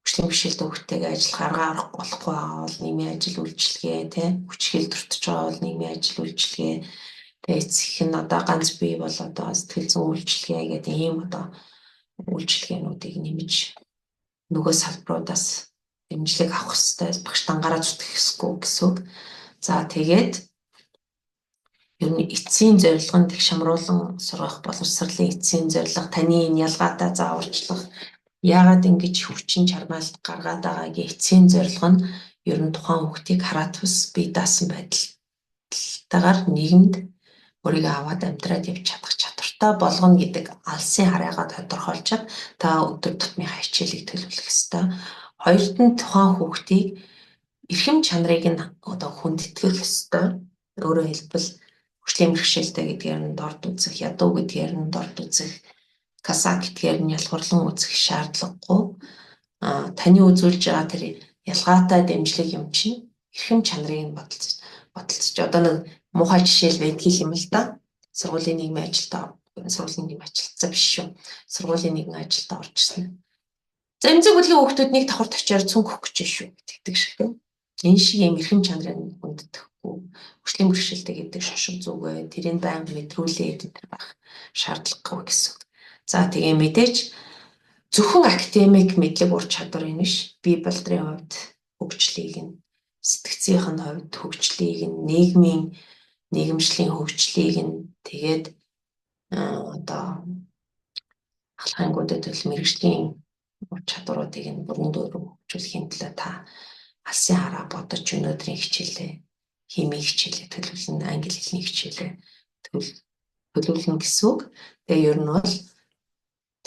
хөгжлийн бэрхшээлтэй хүүхдтэйгээ ажиллах арга аргагүй болохгүй байгаа бол нийгмийн ажил үйлчилгээ, хүчил дуртаж байгаа бол нийгмийн ажил үйлчилгээ, эцэг нь одоо ганц бий бол одоо сэтгэл зүйн үйлчилгээ гэдэг ийм одоо үйлчилгээнүүдийг нэмж нөгөө салбаруудаас дэмжлэг авах хэрэгтэй, багш дангараа зүтгэх ёсгүй гэсэн үг. За тэгээд ер нь эцсийн зорилго нь тэгш амруулан сургах боловсролын эцсийн зорилго таны энэ ялгаатай зааварчлах яагаад ингэж хүчин чармаалт гаргаад байгаагийн эцсийн зорилго нь ер нь тухайн хүүхдийг хараат бус бие даасан байдалтайгаар нийгэмд өөрийгөө аваад амьдраад явж чадах чадвартай болгоно гэдэг алсын хараагаа тодорхойлж та өдөр тутмынхаа хичээлийг төлөвлөх ёстой. Хоёрт нь тухайн хүүхдийг эрхэм чанарыг нь одоо хүндэтгэх ёстой. Өөрөөр хэлбэл хөгжлийн бэрхшээлтэй гэдгээр нь дорд үзэх, ядуу гэдгээр нь дорд үзэх, касак гэдгээр нь ялгуурлан үзэх шаардлагагүй. Таны үзүүлж байгаа тэр ялгаатай дэмжлэг юм чинь эрхэм чанарыг нь бодолцож одоо нэг муухай жишээл байдгийг юм л да. Сургуулийн нийгмийн ажилтаа, сургуулийн нийгмийн ажилтсан биш шүү. Сургуулийн нийгмийн ажилтаа орж ирсэн. За эмзэг бүлгийн хүүхдүүд нэг давхар тавчаар цүнх өгөх гэж шүү гэдэг шиг тийм. Энэ шиг юм эрхэм чанарыг нь хүндэтгэхгүй. Хөгжлийн бэрхшээлтэй гэдэг шошго зүгээ тэрийг байнга мэдрүүлээд энэ байх шаардлагагүй гэсэн. За тэгээ мэдээж зөвхөн академик мэдлэг ур чадвар энэ биш. Бие балдрын хувьд хөгжлийг нь, сэтгцийн хувьд хөгжлийг нь, нийгэмшлийн хөгжлийг нь тэгээд одоо ахлахынгуудад төлөв мэрэгжлийн ур чадваруудыг нь бүрэн дүүрэн хөгжүүлэхийн төлөө та алсын хараа бодож өнөөдрийн хичээлээ, химийн хичээлээ төлөвлөн, англи хэлний хичээлээ төлөвлөн гэсэн үг. Тэгээ ер нь бол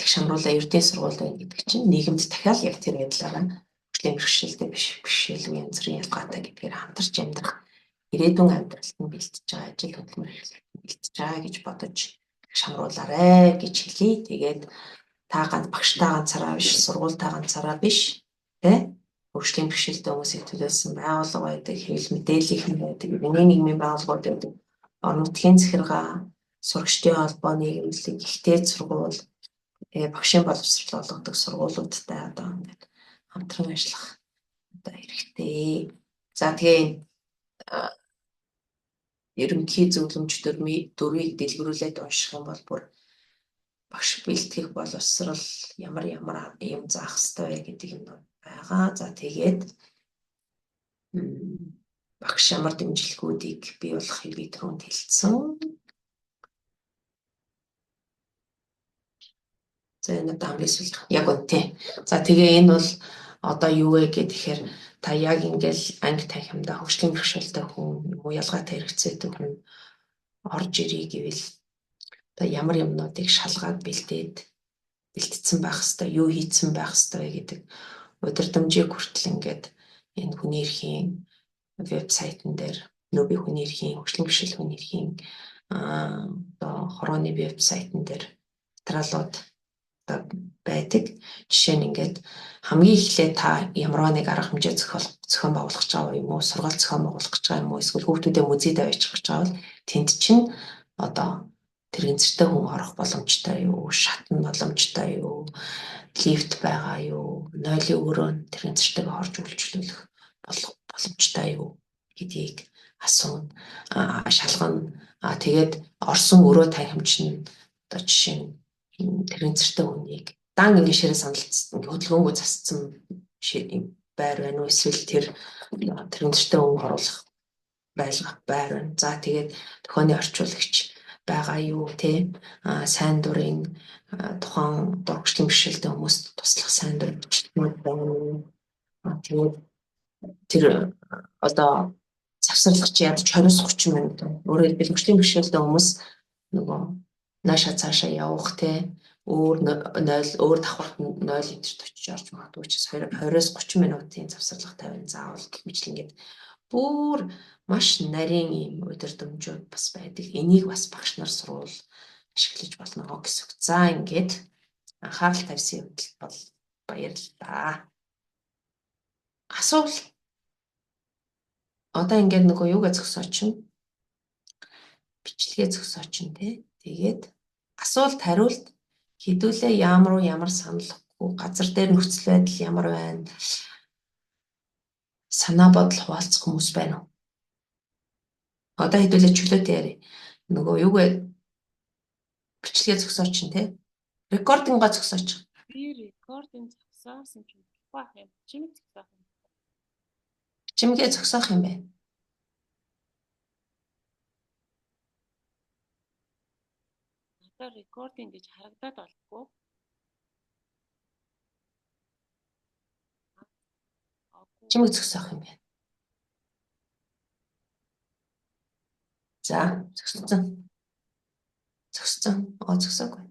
тэгш амруулаа ердийн сургууль байна гэдэг чинь нийгэмд дахиад яг тэр байдлаараа хөгжлийн бэрхшээлтэй бэрхшээлгүй янз бүрийн ялгаатай гэдгээр хамтарч амьдрах ирээдүйн амьдралд нь бэлтэж байгаа, ажил хөдөлмөр бэлтэж байгаа гэж бодож тэгш амруулаарай гэж хэлье. Тэгээд та багштай ганцаараа биш, сургуультай ганцаараа биш, хөгжлийн бэрхшээлтэй хүмүүсийг төлөөлсөн байгууллага байдаг, хэвлэл мэдээллийн хэм байдаг, миний нийгмийн байгууллагууд байдаг, орон нутгийн захиргаа, сурагчдын холбоо, нийгэмлэг, ихтэй сургууль, багшийн боловсрол олгодог сургуулиудтай одоо ингээд хамтран ажиллах одоо хэрэгтэй. За тэгээ ерөнхий зөвлөмж дөрвийг дэлгэрүүлээд унших юм бол бүр багш бэлтгэх боловсрал ямар юм заах ёстой гэдэг юм байгаа. За тэгээд багш ямар дэмжлэгүүдийг бий болгохыг би түрүүнд хэлсэн. За энэ хамгийн сүүлд яг үнэтэй. За тэгээ энэ бол одоо юу вэ гэхээр та яг ингээл анги танхимдаа хөгжлийн бэрхшээлтэй хүн юм уу ялгаатай хэрэгцээтэй хүн орж ирээ гэвэл одоо ямар юмнуудыг шалгаад бэлтцсэн байх хэвээр юу хийцэн байх хэвээр гэдэг удирдамжийг хүртэл ингээд энэ хүний эрхийн вебсайтн дээр нөби хүний эрхийн хөгжлийн бэрхшээл хүний эрхийн одоо хорооны вебсайтн дээр материалууд байдаг. Жишээ нь ингээд хамгийн эхлээд та ямар нэг арга хэмжээ зохион байгуулах гэж байгаа юм уу, сургаал зохион байгуулах гэж байгаа юм уу, эсвэл хүүхдүүдэд музейд аваачих гэж байгаа бол тэнд чинь одоо тэр энцэртэй хүн орох боломжтой юу, шатны боломжтой юу, лифт байгаа юу, нойлын өрөөнд тэр энцэртэйгээ орж үйлчлүүлэх боломжтой юу гэдгийг асууна, шалгана. Тэгээд орсон өрөө танхимч нь одоо жишээ нь тэр энцэртэй хүнийг дан ингээ ширээ сандалцсан хөдөлгөөнгөө засцсан байр байна уу, эсвэл тэр энцэртэй хүн оруулах байлгах байр байна. За тэгээд төхөөний орчуулагч байгаа юу те, сайн дурын тухайн дургчлын бэрхшээлтэй хүмүүст туслах сайн дурын бичлэгүүд байна уу. Тэгээд тэр одоо завсарлагч ядаж 20-30 минут өөрөөр хэлбэл хөгжлийн бэрхшээлтэй хүмүүс нөгөө нааша цаашаа явах те өөр давхарт 0 литрт очиж орж магадгүй ч 20-30 минутын завсарлага тавина заавал гэх мэт ингээд бүр маш нарийн юм удирдамжууд бас байдаг. Энийг бас багш нар сурвал ашиглаж болно гэсэн үг. За ингээд анхаарал тавьсан юмд бол баярлалаа. Асуул. Одоо ингээд нөгөө юугаа зөксөөч. Бичлэгээ зөксөөч те. Тэгээд асуулт хариулт хэдүүлээ ямар саналгүй, газар дээр нөхцөл байдал ямар байна, санаа бодол хуваалцах хүмүүс байна уу? Одоо хэдүүлээ чөлөөтэй яри. Нөгөө юу вэ? Бичлэгээ зөксөөч те. Рекординга зөксөөч. Би рекординг зөксөөсөн ч бах юм. Чимэг зөксөөх юм. Чимгээ зөксөөх юм байна. Одоо рекординг гэж харагдаад болтгоо. Чимэг зөксөөх юм байна. За, зөкссөн. Зөксөөгүй.